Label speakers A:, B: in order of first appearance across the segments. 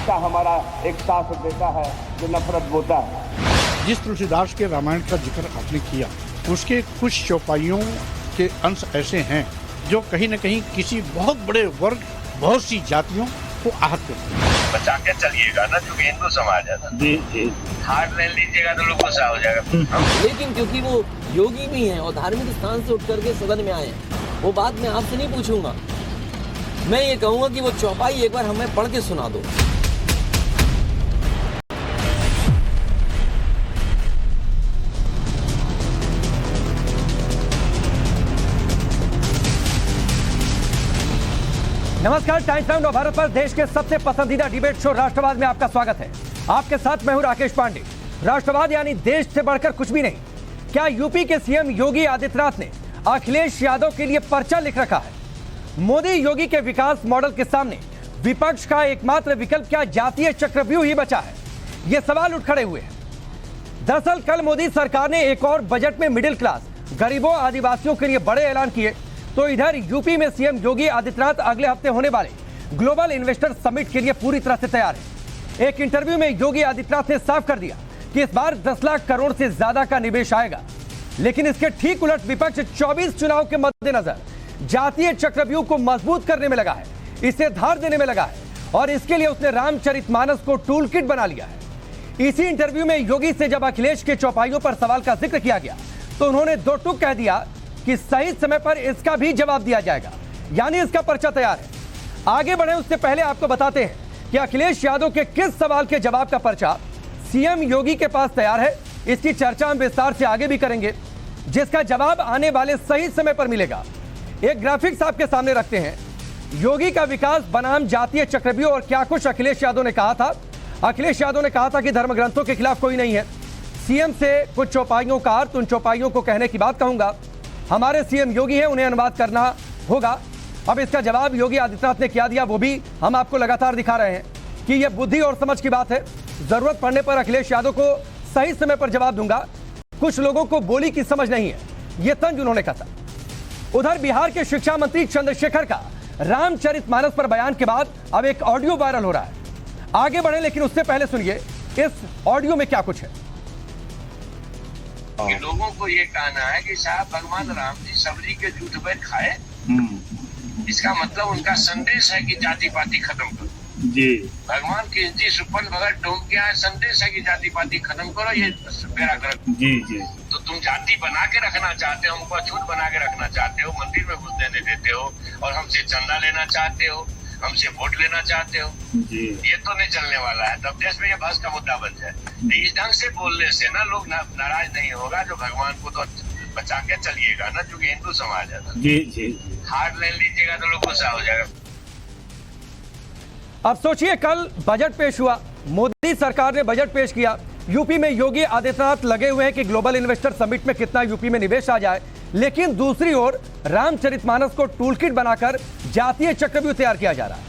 A: का हमारा एक साथ देता है जो नफरत बोता है।
B: जिस तुलसीदास के रामायण का जिक्र आपने किया, उसके कुछ चौपाइयों के अंश ऐसे हैं जो कहीं न कहीं किसी बहुत बड़े वर्ग, बहुत सी जातियों को आहत करते हैं।
C: बचा के चलिएगा ना, जो हिंदू समाज है ना, जी हार्ड ले लीजिएगा तो लोग गुस्सा हो जाएगा।
D: लेकिन क्योंकि वो योगी भी हैं और धार्मिक स्थान से उठ करके सदन में आए हैं, वो बात मैं आपसे नहीं पूछूंगा। मैं ये कहूंगा कि वो चौपाई एक बार हमें पढ़ के सुना दो।
E: नमस्कार, टाइम्स नाउ भारत पर देश के सबसे पसंदीदा डिबेट शो राष्ट्रवाद में आपका स्वागत है। आपके साथ मैं हूं राकेश पांडे। राष्ट्रवाद यानी देश से बढ़कर कुछ भी नहीं। क्या यूपी के सीएम योगी आदित्यनाथ ने अखिलेश यादव के लिए पर्चा लिख रखा है? मोदी योगी के विकास मॉडल के सामने विपक्ष का एकमात्र विकल्प क्या जातीय चक्रव्यूह ही बचा है? ये सवाल उठ खड़े हुए हैं। दरअसल कल मोदी सरकार ने एक और बजट में मिडिल क्लास, गरीबों, आदिवासियों के लिए बड़े ऐलान किए, तो इधर यूपी में सीएम योगी आदित्यनाथ अगले हफ्ते होने वाले ग्लोबल इन्वेस्टर समिट के लिए पूरी तरह से तैयार है। एक इंटरव्यू में योगी आदित्यनाथ ने साफ कर दिया कि इस बार 10 लाख करोड़ से ज्यादा का निवेश आएगा। लेकिन इसके ठीक उलट विपक्ष 24 चुनाव के मद्देनजर जातीय चक्रव्यूह को मजबूत करने में लगा है, इसे धार देने में लगा है और इसके लिए उसने रामचरितमानस को टूल किट बना लिया है। इसी इंटरव्यू में योगी से जब अखिलेश के चौपाइयों पर सवाल का जिक्र किया गया तो उन्होंने दो टूक कह दिया कि सही समय पर इसका भी जवाब दिया जाएगा, यानी इसका पर्चा तैयार है। आगे बढ़े उससे पहले आपको बताते हैं कि अखिलेश यादव के किस सवाल के जवाब का पर्चा सीएम योगी के पास तैयार है। इसकी चर्चा हम विस्तार से आगे भी करेंगे, जिसका जवाब आने वाले सही समय पर मिलेगा। एक ग्राफिक्स आपके सामने रखते हैं, योगी का विकास बनाम जातीय चक्रव्यूह और क्या कुछ अखिलेश यादव ने कहा था। अखिलेश यादव ने कहा था कि धर्म ग्रंथों के खिलाफ कोई नहीं है। सीएम से कुछ चौपाइयों का अर्थ, उन चौपाइयों को कहने की बात कहूंगा। हमारे सीएम योगी हैं, उन्हें अनुवाद करना होगा। अब इसका जवाब योगी आदित्यनाथ ने क्या दिया वो भी हम आपको लगातार दिखा रहे हैं कि यह बुद्धि और समझ की बात है। जरूरत पड़ने पर अखिलेश यादव को सही समय पर जवाब दूंगा। कुछ लोगों को बोली की समझ नहीं है, यह तंज उन्होंने कहा। उधर बिहार के शिक्षा मंत्री चंद्रशेखर का रामचरितमानस पर बयान के बाद अब एक ऑडियो वायरल हो रहा है। आगे बढ़े लेकिन उससे पहले सुनिए इस ऑडियो में क्या कुछ है।
C: कि लोगों को ये कहना है कि साहब भगवान राम जी सबरी के जूठ पर खाए, इसका मतलब उनका संदेश है कि जाति पाति खत्म करो। जी भगवान की जी सुपन बगैर टोम के यहाँ संदेश है कि जाति पाति खत्म करो, ये मेरा गलत। जी जी तो तुम जाति बना के रखना चाहते हो, हमको छूट बना के रखना चाहते हो, मंदिर में घुस देने देते हो और हमसे चंदा लेना चाहते हो, हमसे वोट लेना चाहते हो। जी ये तो नहीं चलने वाला है। तब देश में ये बहस का मुद्दा बन जाए। इस ढंग से बोलने से ना लोग नाराज नहीं होगा। जो भगवान को तो बचा के चलिएगा ना, क्योंकि हिंदू समाज है। जी जी हार्ड ले लीजिएगा तो लोग गुस्सा हो जाएगा।
E: अब सोचिए, कल बजट पेश हुआ, मोदी सरकार ने बजट पेश किया। यूपी में योगी आदित्यनाथ लगे हुए हैं कि ग्लोबल इन्वेस्टर समिट में कितना यूपी में निवेश आ जाए, लेकिन दूसरी ओर रामचरितमानस को टूलकिट बनाकर जातीय चक्रव्यूह तैयार किया जा रहा है।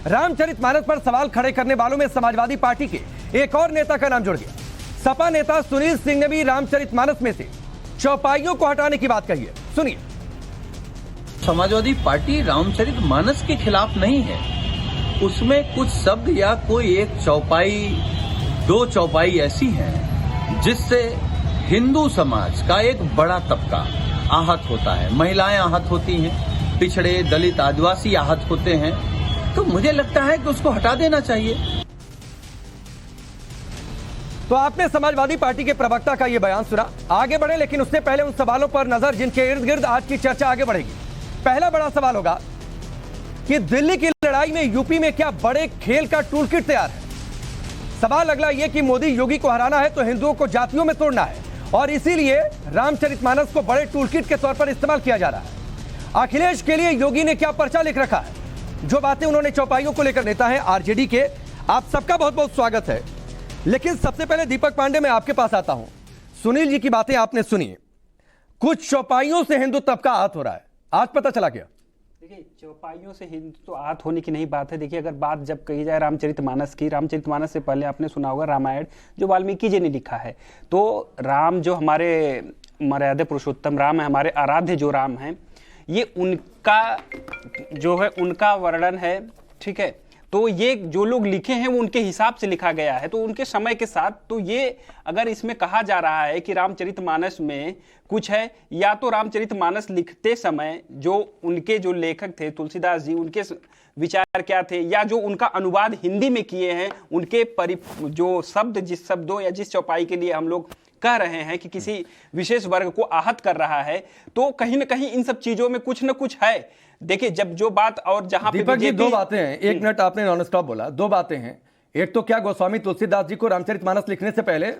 E: रामचरितमानस पर सवाल खड़े करने वालों में समाजवादी पार्टी के एक और नेता का नाम जुड़ गया। सपा नेता सुनील सिंह ने भी रामचरितमानस में से चौपाइयों को हटाने की बात कही है। सुनिए।
F: समाजवादी पार्टी रामचरितमानस के खिलाफ नहीं है, उसमें कुछ शब्द या कोई एक चौपाई, दो चौपाई ऐसी हैं जिससे हिंदू समाज का एक बड़ा तबका आहत होता है। महिलाएं आहत होती हैं, पिछड़े, दलित, आदिवासी आहत होते हैं। तो मुझे लगता है कि उसको हटा देना चाहिए।
E: तो आपने समाजवादी पार्टी के प्रवक्ता का यह बयान सुना। आगे बढ़े लेकिन उससे पहले उन सवालों पर नजर जिनके इर्द गिर्द आज की चर्चा आगे बढ़ेगी। पहला बड़ा सवाल होगा कि दिल्ली की लड़ाई में यूपी में क्या बड़े खेल का टूलकिट तैयार है? सवाल अगला यह कि मोदी योगी को हराना है तो हिंदुओं को जातियों में तोड़ना है और इसीलिए रामचरितमानस को बड़े टूलकिट के तौर पर इस्तेमाल किया जा रहा है। अखिलेश के लिए योगी ने क्या पर्चा लिख रखा है? जो बातें उन्होंने चौपाइयों को लेकर, नेता है आरजेडी के, आप सबका बहुत बहुत स्वागत है। लेकिन सबसे पहले दीपक पांडे, मैं आपके पास आता हूं। सुनील जी की बातें आपने सुनी, कुछ चौपाइयों से हिंदू तबका आहत हो रहा है, आज पता चला क्या?
G: देखिए, चौपाइयों से हिंदू तो आहत होने की नहीं बात है। देखिए, अगर बात जब कही जाए रामचरितमानस की, रामचरितमानस से पहले आपने सुना होगा रामायण, जो वाल्मीकि जी ने लिखा है। तो राम जो हमारे मर्यादा पुरुषोत्तम राम है, हमारे आराध्य जो राम हैं, ये उनका जो है उनका वर्णन है, ठीक है। तो तो ये जो लोग लिखे हैं वो उनके हिसाब से लिखा गया है, तो उनके समय के साथ। तो ये अगर इसमें कहा जा रहा है कि रामचरितमानस में कुछ है, या तो रामचरितमानस लिखते समय जो उनके जो लेखक थे तुलसीदास जी, उनके विचार क्या थे, या जो उनका अनुवाद हिंदी में किए हैं उनके जो शब्द, जिस शब्दों या जिस चौपाई के लिए हम लोग कह रहे हैं कि किसी विशेष वर्ग को आहत कर रहा है, तो कहीं ना कहीं इन सब चीजों में कुछ ना कुछ है। देखिए, जब जो बात और जहां पे
E: दीपक जी, दो बातें हैं। 1 मिनट आपने नॉन स्टॉप बोला, दो बातें हैं। एक तो क्या गोस्वामी तुलसीदास जी को रामचरितमानस लिखने से पहले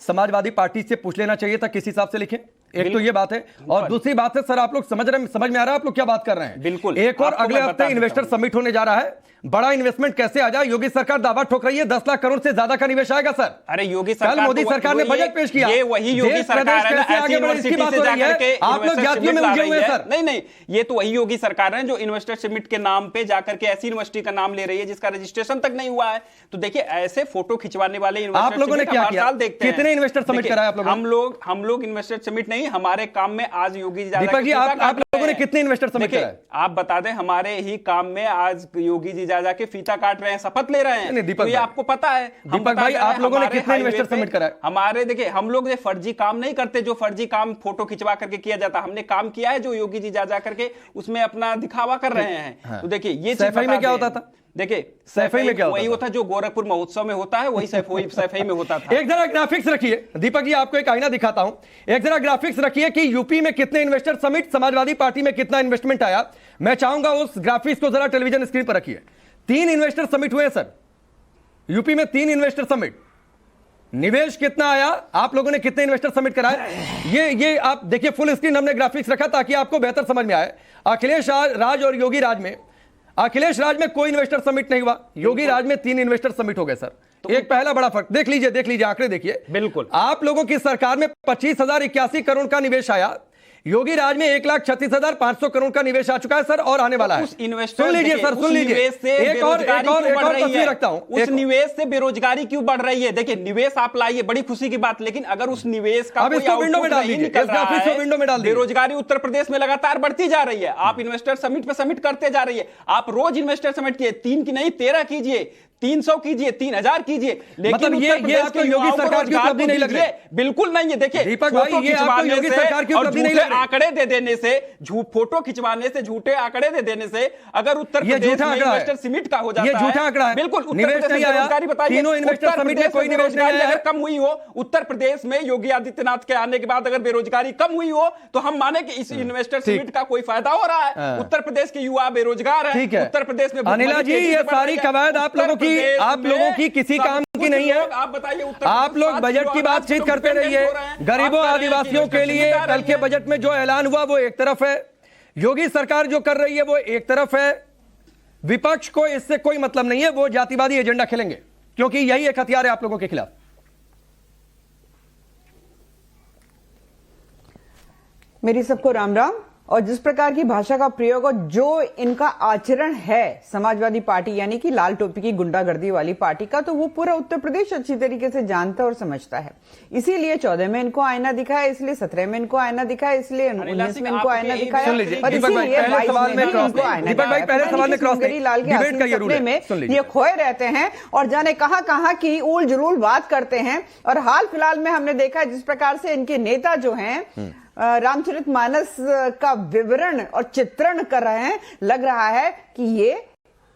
E: समाजवादी पार्टी से पूछ लेना चाहिए था किस हिसाब से लिखें? एक तो ये बात है, और दूसरी बात है सर, आप लोग समझ में आ रहा है आप लोग क्या बात कर रहे हैं?
G: बिल्कुल।
E: एक और अगले हफ्ते इन्वेस्टर समिट होने जा रहा है, बड़ा इन्वेस्टमेंट कैसे आ जाए? योगी सरकार दावा ठोक रही है 10 लाख करोड़ से ज्यादा का निवेश आएगा सर।
G: अरे योगी सरकार,
E: कल मोदी सरकार ने बजट पेश किया,
G: ये वही योगी सरकार है ना, ऐसी यूनिवर्सिटी से जाकर के
E: आप लोग जातियों में उलझे हुए हैं सर।
G: नहीं, ये तो वही योगी सरकार है जो इन्वेस्टर समिट के नाम पे जाकर के ऐसी यूनिवर्सिटी का नाम ले रही है जिसका रजिस्ट्रेशन तक नहीं हुआ है। तो देखिए, ऐसे फोटो खिंचवाने वाले
E: आप लोगों ने क्या किया? कितने इन्वेस्टर समिट कराया आप लोगों ने?
G: हम लोग इन्वेस्टर समिट नहीं, हमारे काम में आज योगी जी,
E: दीपक जी, आप लोगों ने कितने इन्वेस्टर समिट कराए?
G: आप बता दें, हमारे ही काम में आज योगी जी जा जाके फीता काट रहे हैं, शपथ ले रहे हैं।
E: दीपक
G: तो ये आपको पता है।
E: दीपक भाई, आप लोगों ने कितने इन्वेस्टर समिट कराए?
G: हमारे, देखिए, हम लोग ये फर्जी काम नहीं करते जो फर्जी काम फोटो खिंचवा करके किया जाता। हमने काम किया है जो योगी जी जा करके उसमें अपना दिखावा कर रहे हैं। तो देखिए, ये
E: सैफई में क्या होता था?
G: देखिए,
E: सैफई में क्या
G: वही होता जो गोरखपुर महोत्सव में होता है, वही सैफई में होता था।
E: एक जरा ग्राफिक्स रखिए दीपक जी, आपको एक आईना दिखाता हूं। एक जरा ग्राफिक्स रखिए कि यूपी में कितने इन्वेस्टर समिट, समाजवादी पार्टी में कितना इन्वेस्टमेंट आया। मैं चाहूंगा उस ग्राफिक्स को जरा टेलीविजन स्क्रीन पर रखिए। 3 इन्वेस्टर समिट हुए सर यूपी में, 3 इन्वेस्टर समिट। निवेश कितना आया, आप लोगों ने कितने इन्वेस्टर समिट कराए, ये आप देखिए। फुल स्क्रीन हमने ग्राफिक्स रखा ताकि आपको बेहतर समझ में आए। अखिलेश राज और योगी राज में, अखिलेश राज में कोई इन्वेस्टर समिट नहीं हुआ, योगी राज में 3 इन्वेस्टर समिट हो गए सर। तो एक पहला बड़ा फर्क देख लीजिए आंकड़े देखिए।
G: बिल्कुल,
E: आप लोगों की सरकार में 25,081 करोड़ का निवेश आया, योगी राज में 1,36,500 करोड़ का निवेश आ चुका है सर, और आने वाला है। सुन लीजिए सर, सुन लीजिए। एक और तस्वीर रखता हूं।
G: उस निवेश से बेरोजगारी क्यों बढ़ रही है? देखिए, निवेश आप लाइए, बड़ी खुशी की बात, लेकिन अगर उस निवेश का
E: अब इसको विंडो में डाल दीजिए, विंडो में डाल दीजिए।
G: बेरोजगारी उत्तर प्रदेश में लगातार बढ़ती जा रही है। आप इन्वेस्टर समिट पे समिट करते जा रही है। आप रोज इन्वेस्टर समिट किए, 3 की नहीं 13 कीजिए, 300 कीजिए, 3000 कीजिए, लेकिन
E: मतलब ये आपको योगी सरकार की उपलब्धि नहीं लग रही?
G: बिल्कुल नहीं है। देखिए
E: दीपक भाई, ये आपको योगी सरकार की उपलब्धि नहीं लग रही?
G: आंकड़े दे देने से, फोटो खिंचवाने से, झूठे आंकड़े दे देने से अगर उत्तर प्रदेश में इन्वेस्टर समिट का हो जाता है,
E: ये झूठा आंकड़ा है।
G: बिल्कुल,
E: निवेश नहीं आया, तीनों इन्वेस्टर समिट में कोई निवेश नहीं आया।
G: अगर कम हुई हो उत्तर प्रदेश में योगी आदित्यनाथ के आने के बाद, अगर बेरोजगारी कम हुई हो, तो हम माने कि इस इन्वेस्टर समिट का कोई फायदा हो रहा है। उत्तर प्रदेश के युवा बेरोजगार है, उत्तर प्रदेश में।
E: अनिला जी, ये सारी कवायद आप लोगों की किसी काम की नहीं है।
G: आप बताइए,
E: आप लोग बजट की बातचीत करते रहिए। गरीबों आदिवासियों के लिए कल के बजट में जो ऐलान हुआ वो एक तरफ है, योगी सरकार जो कर रही है वो एक तरफ है। विपक्ष को इससे कोई मतलब नहीं है, वो जातिवादी एजेंडा खेलेंगे, क्योंकि यही एक हथियार है आप लोगों के खिलाफ।
H: मेरी सबको राम राम। और जिस प्रकार की भाषा का प्रयोग और जो इनका आचरण है समाजवादी पार्टी यानी कि लाल टोपी की गुंडागर्दी वाली पार्टी का, तो वो पूरा उत्तर प्रदेश अच्छी तरीके से जानता और समझता है। इसीलिए 14 में इनको आईना दिखा है, इसलिए 17 में इनको आईना दिखा है, इसलिए 19 में इनको आईना दिखाया, और इसीलिए 22 में इनको आईना दिखाया। ये खोए रहते हैं और जाने कहां की उल जुलूल बात करते हैं। और हाल फिलहाल में हमने देखा है जिस प्रकार से इनके नेता जो हैं रामचरितमानस का विवरण और चित्रण कर रहे हैं, लग रहा है कि ये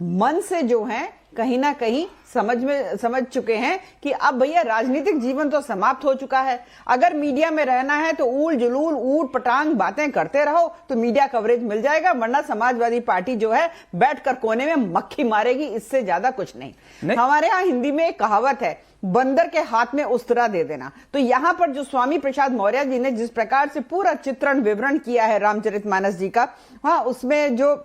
H: मन से जो हैं कहीं ना कहीं समझ चुके हैं कि अब भैया राजनीतिक जीवन तो समाप्त हो चुका है। अगर मीडिया में रहना है तो ऊल जुलूल ऊट पटांग बातें करते रहो तो मीडिया कवरेज मिल जाएगा, वरना समाजवादी पार्टी जो है बैठकर कोने में मक्खी मारेगी, इससे ज्यादा कुछ नहीं। हमारे यहाँ हिंदी में एक कहावत है, बंदर के हाथ में उस्तरा दे देना। तो यहां पर जो स्वामी प्रसाद मौर्य जी ने जिस प्रकार से पूरा चित्रण विवरण किया है रामचरितमानस जी का, हाँ, उसमें जो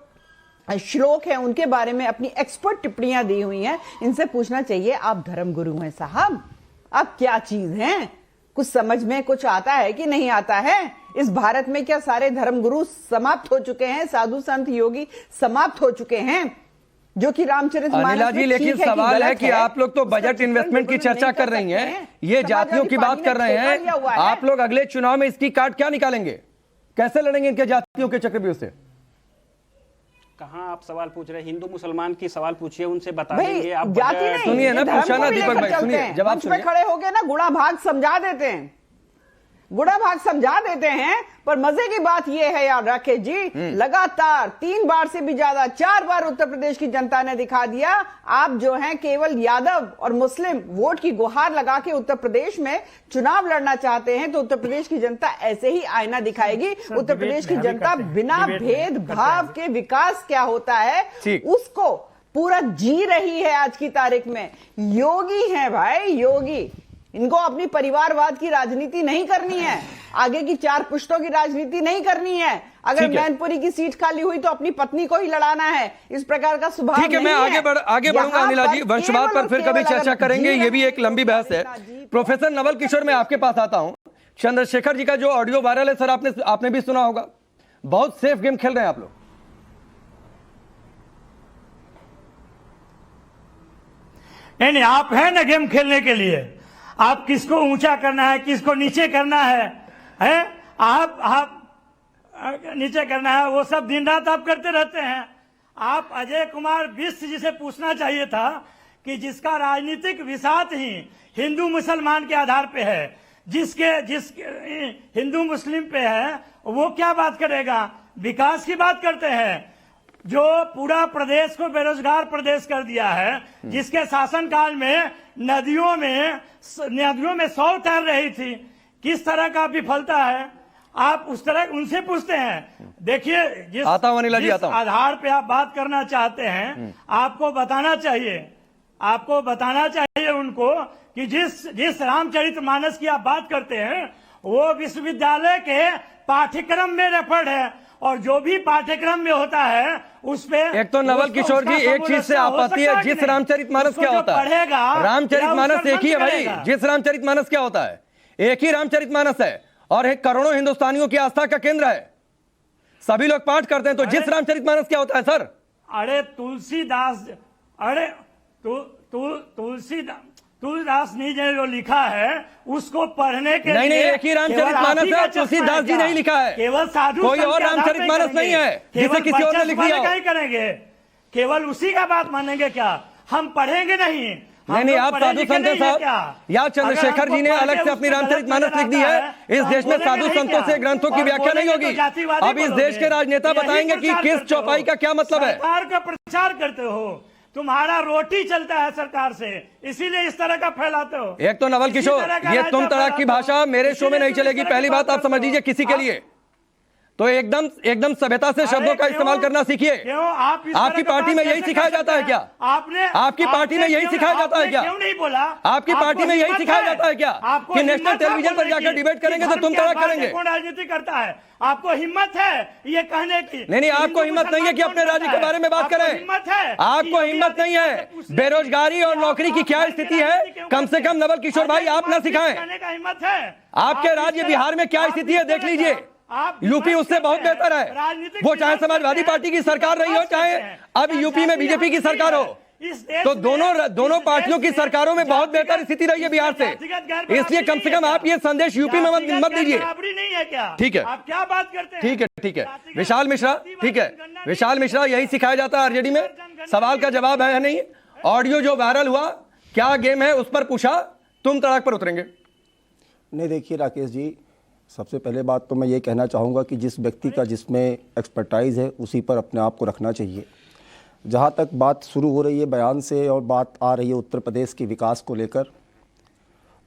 H: श्लोक है उनके बारे में अपनी एक्सपर्ट टिप्पणियां दी हुई हैं। इनसे पूछना चाहिए, आप धर्मगुरु हैं साहब, आप क्या चीज हैं? कुछ समझ में कुछ आता है कि नहीं आता है? इस भारत में क्या सारे धर्मगुरु समाप्त हो चुके हैं? साधु संत योगी समाप्त हो चुके हैं? जो कि रामचरितमानस
E: जी, लेकिन सवाल है कि आप लोग तो बजट इन्वेस्टमेंट की चर्चा कर रही हैं, ये जातियों की बात कर रहे हैं। आप लोग अगले चुनाव में इसकी कार्ड क्या निकालेंगे? कैसे लड़ेंगे इनके जातियों के चक्रव्यूह से?
G: कहाँ आप सवाल पूछ रहे हैं? हिंदू मुसलमान की सवाल पूछिए, उनसे बता
H: भाई
G: देंगे आप।
H: जाति
G: बजाय-
H: नहीं,
E: सुनिए ना,
H: ये धर्म
E: पूछा ना
H: को भी
E: दीपक
H: लेकर
E: भाई,
H: चलते
E: सुनिए,
H: हैं।
E: जवाब
H: मंच पे
E: सुनिए।
H: खड़े होके ना गुणा भाग समझा देते हैं, गुणा भाग समझा देते हैं। पर मजे की बात यह है यार राकेश जी, लगातार 3 बार से भी ज्यादा 4 बार उत्तर प्रदेश की जनता ने दिखा दिया, आप जो हैं केवल यादव और मुस्लिम वोट की गुहार लगा के उत्तर प्रदेश में चुनाव लड़ना चाहते हैं। तो उत्तर प्रदेश की जनता ऐसे ही आईना दिखाएगी। उत्तर प्रदेश की जनता बिना भेदभाव के विकास क्या होता है उसको पूरा जी रही है। आज की तारीख में योगी है भाई, योगी। इनको अपनी परिवारवाद की राजनीति नहीं करनी है, आगे की 4 पुश्तों की राजनीति नहीं करनी है। अगर मैनपुरी की सीट खाली हुई तो अपनी पत्नी को ही लड़ाना है, इस प्रकार का स्वभाव
E: ठीक है, मैं आगे बढ़ूंगा अनिला जी, वंशवाद पर फिर कभी चर्चा करेंगे, ये भी एक लंबी बहस है। प्रोफेसर नवल किशोर, मैं आपके पास आता हूं। चंद्रशेखर जी का जो ऑडियो वायरल है सर, आपने भी सुना होगा, बहुत सेफ गेम खेल रहे हैं आप लोग।
I: नहीं, आप हैं ना गेम खेलने के लिए, आप किसको ऊंचा करना है, किसको नीचे करना है आप नीचे करना है, वो सब दिन रात आप करते रहते हैं। आप अजय कुमार बिष्ट जी से पूछना चाहिए था कि जिसका राजनीतिक विषाद ही हिंदू मुसलमान के आधार पे है, जिसके हिंदू मुस्लिम पे है, वो क्या बात करेगा? विकास की बात करते हैं। जो पूरा प्रदेश को बेरोजगार प्रदेश कर दिया है, जिसके शासनकाल में नदियों में 100 तैर रही थी, किस तरह का विफलता है, आप उस तरह उनसे पूछते हैं। देखिए, जिस आधार पे आप बात करना चाहते हैं, आपको बताना चाहिए उनको कि जिस रामचरितमानस की आप बात करते हैं, वो विश्वविद्यालय के पाठ्यक्रम में रेफर्ड है, और जो भी पाठ्यक्रम में होता है उस पे
E: एक तो नवल किशोर जी, एक चीज से आपत्ति है, जिस रामचरितमानस क्या होता है? रामचरितमानस एक ही है भाई, जिस रामचरितमानस क्या होता है? एक ही रामचरितमानस है और एक करोड़ों हिंदुस्तानियों की आस्था का केंद्र है, सभी लोग पाठ करते हैं। तो जिस रामचरितमानस क्या होता है सर?
I: अरे तुलसीदास ने जो लिखा है उसको पढ़ने के
E: नहीं, एक ही रामचरितमानस है, तुलसीदास जी नहीं लिखा है,
I: केवल साधु
E: कोई और रामचरितमानस नहीं है जिसे किसी और ने लिख दिया।
I: क्या करेंगे? केवल उसी का बात मानेंगे क्या? हम पढ़ेंगे नहीं।
E: नहीं, आप साधु संत साहब, या चंद्रशेखर जी ने अलग से अपनी रामचरितमानस लिख दी है। इस देश में साधु संतों से ग्रंथों की व्याख्या नहीं होगी। अब इस देश के राजनेता बताएंगे कि किस चौपाई का क्या मतलब है।
I: सरकार का प्रचार करते हो, तुम्हारा रोटी चलता है सरकार से, इसीलिए इस तरह का फैलाते हो।
E: एक तो नवल किशोर, ये तुम तड़ाक की भाषा मेरे शो में नहीं चलेगी, पहली बात आप समझ लीजिए। किसी के लिए तो एकदम सभ्यता से शब्दों का इस्तेमाल करना सीखिए। आपकी पार्टी में यही सिखाया जाता है क्या? आपकी पार्टी में यही सिखाया जाता है क्या?
I: क्यों नहीं बोला?
E: आपकी पार्टी में यही सिखाया जाता है क्या कि नेशनल टेलीविजन पर जाकर डिबेट करेंगे तो तुम तड़ाक करेंगे?
I: कौन राजनीति करता है? आपको हिम्मत है ये कहने की?
E: नहीं, आपको हिम्मत नहीं है कि अपने राज्य के बारे में बात करें। आपको हिम्मत नहीं है। बेरोजगारी और नौकरी की क्या स्थिति है, कम से कम नवल किशोर भाई आप ना सिखाएं।
I: हिम्मत है?
E: आपके राज्य बिहार में क्या स्थिति है देख लीजिए, यूपी उससे बहुत बेहतर है। वो चाहे समाजवादी पार्टी की सरकार रही हो, चाहे अब यूपी में बीजेपी की सरकार हो, तो दोनों पार्टियों की सरकारों में बहुत बेहतर स्थिति रही है बिहार से। इसलिए कम से कम आप ये संदेश यूपी में मत दीजिए। ठीक है,
I: आप क्या बात करते हैं?
E: ठीक है। विशाल मिश्रा, ठीक है, विशाल मिश्रा, यही सिखाया जाता है आरजेडी में। सवाल का जवाब है नहीं। ऑडियो जो वायरल हुआ, क्या गेम है उस पर पूछा, तुम तड़ाक पर उतरेंगे?
J: नहीं, देखिए राकेश जी, सबसे पहले बात तो मैं ये कहना चाहूँगा कि जिस व्यक्ति का जिसमें एक्सपर्टाइज है उसी पर अपने आप को रखना चाहिए। जहाँ तक बात शुरू हो रही है बयान से और बात आ रही है उत्तर प्रदेश के विकास को लेकर,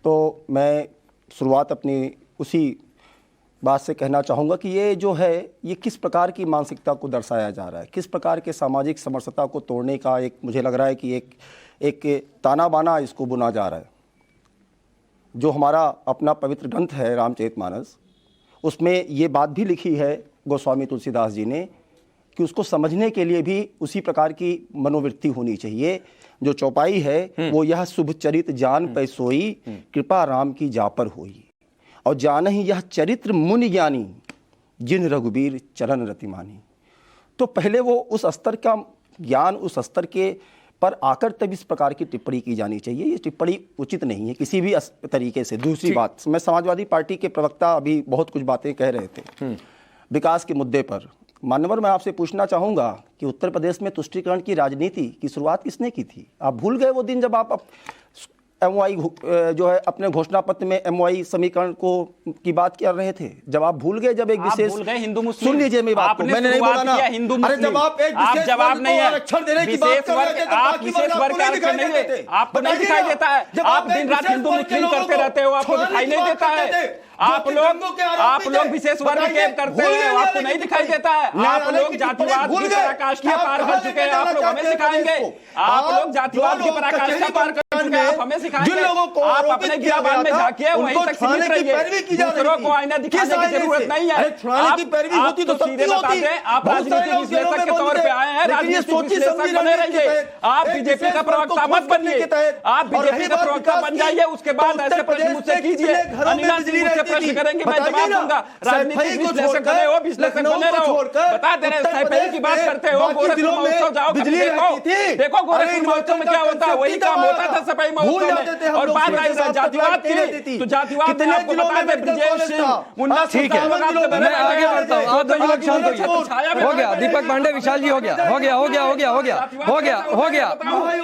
J: तो मैं शुरुआत अपनी उसी बात से कहना चाहूँगा कि ये जो है ये किस प्रकार की मानसिकता को दर्शाया जा रहा है, किस प्रकार के सामाजिक समरसता को तोड़ने का एक मुझे लग रहा है कि एक ताना बाना इसको बुना जा रहा है। जो हमारा अपना पवित्र ग्रंथ है रामचरितमानस, उसमें ये बात भी लिखी है गोस्वामी तुलसीदास जी ने कि उसको समझने के लिए भी उसी प्रकार की मनोवृत्ति होनी चाहिए। जो चौपाई है वो यह शुभ चरित जान पै सोई, कृपा राम की जा पर होई, और जान ही यह चरित्र मुनि ज्ञानी, जिन रघुबीर चरण रतिमानी। तो पहले वो उस स्तर का ज्ञान, उस स्तर के पर आकर तब इस प्रकार की टिप्पणी की जानी चाहिए। ये टिप्पणी उचित नहीं है किसी भी तरीके से। दूसरी बात, मैं समाजवादी पार्टी के प्रवक्ता अभी बहुत कुछ बातें कह रहे थे विकास के मुद्दे पर, मान्यवर, मैं आपसे पूछना चाहूँगा कि उत्तर प्रदेश में तुष्टीकरण की राजनीति की शुरुआत किसने की थी? आप भूल गए वो दिन जब आप MOI जो है अपने घोषणा पत्र में MOI समीकरण को की बात कर रहे थे? जब आप भूल गए जब एक विशेष
G: हिंदू मुस्लिम,
J: सुन लीजिए मेरी बात को, मैंने नहीं बोला ना। अरे जब आप एक विशेष
G: जवाब नहीं है,
J: आरक्षण देने की बात कर रहे थे,
G: आप विशेष वर्ग का आरक्षण नहीं है, आपको नहीं दिखाई देता है। आप दिन रात हिंदू मुस्लिम करते रहते हो, आपको दिखाई नहीं देता है। आप लोग विशेष वर्ग के करते हैं, आपको नहीं दिखाई देता है। आप लोग जातिवाद की पराकाष्ठा पार कर चुके हैं, आप लोग हमें सिखाएंगे। आप लोग जातिवाद की पराकाष्ठा पार कर चुके हैं, आप हमें सिखाएंगे। आप अपने गिराबान में झांकिए, वहीं तक सीमित रहिए, दूसरों को आईना दिखाने की जरूरत नहीं है। आप तो सीधे बताते हैं, आप राजनीतिक विश्लेषक के तौर पे आए हैं, राजनीतिक विश्लेषक बने रहिए। आप बीजेपी का प्रवक्ता मत बनिए, आप बीजेपी का प्रवक्ता बन जाइए, उसके बाद ऐसे प्रश्न मुझसे कीजिए। अनिला जी मुझसे प्रश्न करेंगे, मैं जवाब दूंगा। राजनीतिक विश्लेषक बने हो, विश्लेषक बने रहो। बता दे रहे सैफई की बात करते हो, गोरखपुर महोत्सव जाओ, देखो गोरखपुर महोत्सव में क्या होता है, वही काम होता था सैफई महोत्सव में। और बात आई जातिवाद की, तो जातिवाद में आपको बता दें ब्रजेश सिंह 19
E: ठीक है, मैं आगे बढ़ता हूँ। आप दोनों लोग शांत होइए। हो गया दीपक पांडे, विशाल जी, हो गया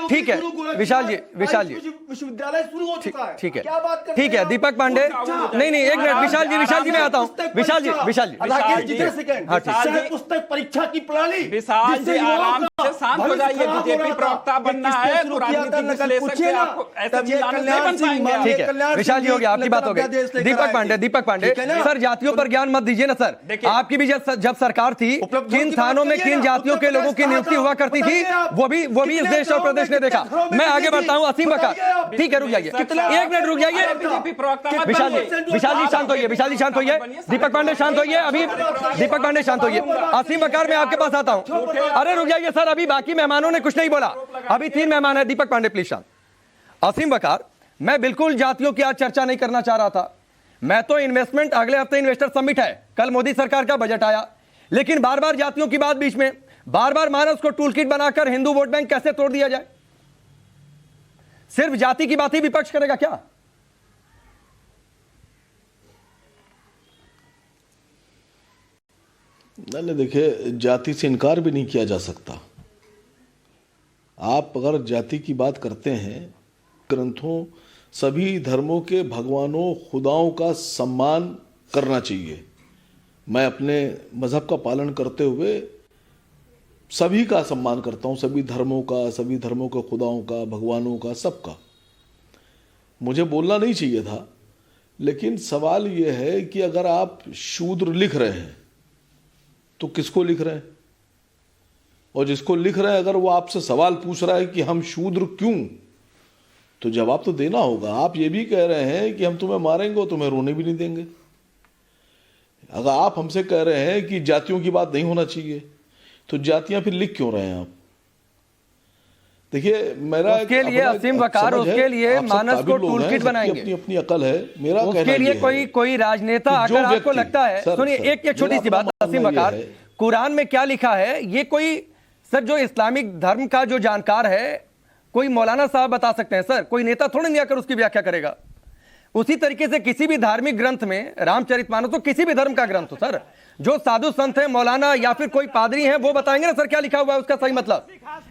E: ठीक है विशाल जी
J: विश्वविद्यालय शुरू हो चुका है,
E: ठीक है दीपक पांडे, नहीं एक मिनट, विशाल जी मैं आता हूँ। विशाल जी
J: पुस्तक परीक्षा की प्रणाली।
G: विशाल जी आराम से शांत हो जाइए, बीजेपी प्रवक्ता बनना है तो राजनीतिक विश्लेषक से आपको ऐसा चिल्लाने नहीं बन पाएंगे।
E: ठीक है विशाल जी, हो गया, आपकी बात हो गई। दीपक पांडे सर, जातियों पर ज्ञान मत दीजिए ना सर। आपकी भी जब सरकार थी, किन थानों में किन जातियों के लोगों की नियुक्ति हुआ करती थी, वो भी इस देश और प्रदेश ने देखा। मैं आगे बढ़ता हूँ। असीम बकार, ठीक है, रुक जाइए, एक मिनट रुक जाइए। विशाल जी शांत होइए, दीपक पांडे शांत होइए, अभी दीपक पांडे शांत होइए। असीम बकार, मैं आपके पास आता हूं। अरे रुक जाइए सर, अभी बाकी मेहमानों ने कुछ नहीं बोला, अभी 3 मेहमान है। दीपक पांडे प्लीज शांत। असीम बकार, मैं बिल्कुल जातियों की आज चर्चा नहीं करना चाह रहा था। मैं तो इन्वेस्टमेंट, अगले हफ्ते इन्वेस्टर समिट है, कल मोदी सरकार का बजट आया, लेकिन बार बार जातियों की बात बीच में, बार बार मानस को टूल किट बनाकर हिंदू वोट बैंक कैसे तोड़ दिया जाए? सिर्फ जाति की बात ही विपक्ष करेगा क्या?
K: नहीं, देखिए, जाति से इनकार भी नहीं किया जा सकता। आप अगर जाति की बात करते हैं, ग्रंथों, सभी धर्मों के भगवानों, खुदाओं का सम्मान करना चाहिए। मैं अपने मजहब का पालन करते हुए सभी का सम्मान करता हूँ, सभी धर्मों के खुदाओं का, भगवानों का, सबका। मुझे बोलना नहीं चाहिए था, लेकिन सवाल यह है कि अगर आप शूद्र लिख रहे हैं तो किसको लिख रहे हैं? और जिसको लिख रहे हैं अगर वो आपसे सवाल पूछ रहा है कि हम शूद्र क्यों, तो जवाब तो देना होगा। आप ये भी कह रहे हैं कि हम तुम्हें मारेंगे और तुम्हें रोने भी नहीं देंगे। अगर आप हमसे कह रहे हैं कि जातियों की बात नहीं होना चाहिए, तो जातियां फिर लिख क्यों रहे हैं आप? देखिए, मेरा
E: उसके लिए असीम बकार, उसके लिए मानस को टूल किट बनाएंगे,
K: अपनी अकल है। मेरा
E: उसके लिए कोई राजनेता, अगर आपको लगता है, सुनिए एक छोटी सी बात असीम बकार, कुरान में क्या लिखा है, ये कोई सर जो इस्लामिक धर्म का जो जानकार है, कोई मौलाना साहब बता सकते हैं सर, कोई नेता थोड़ी नहीं आकर उसकी व्याख्या करेगा। उसी तरीके से किसी भी धार्मिक ग्रंथ में, रामचरितमानस तो किसी भी धर्म का ग्रंथ हो सर, जो साधु संत है, मौलाना या फिर कोई पादरी है, वो बताएंगे ना सर क्या लिखा हुआ है उसका सही मतलब,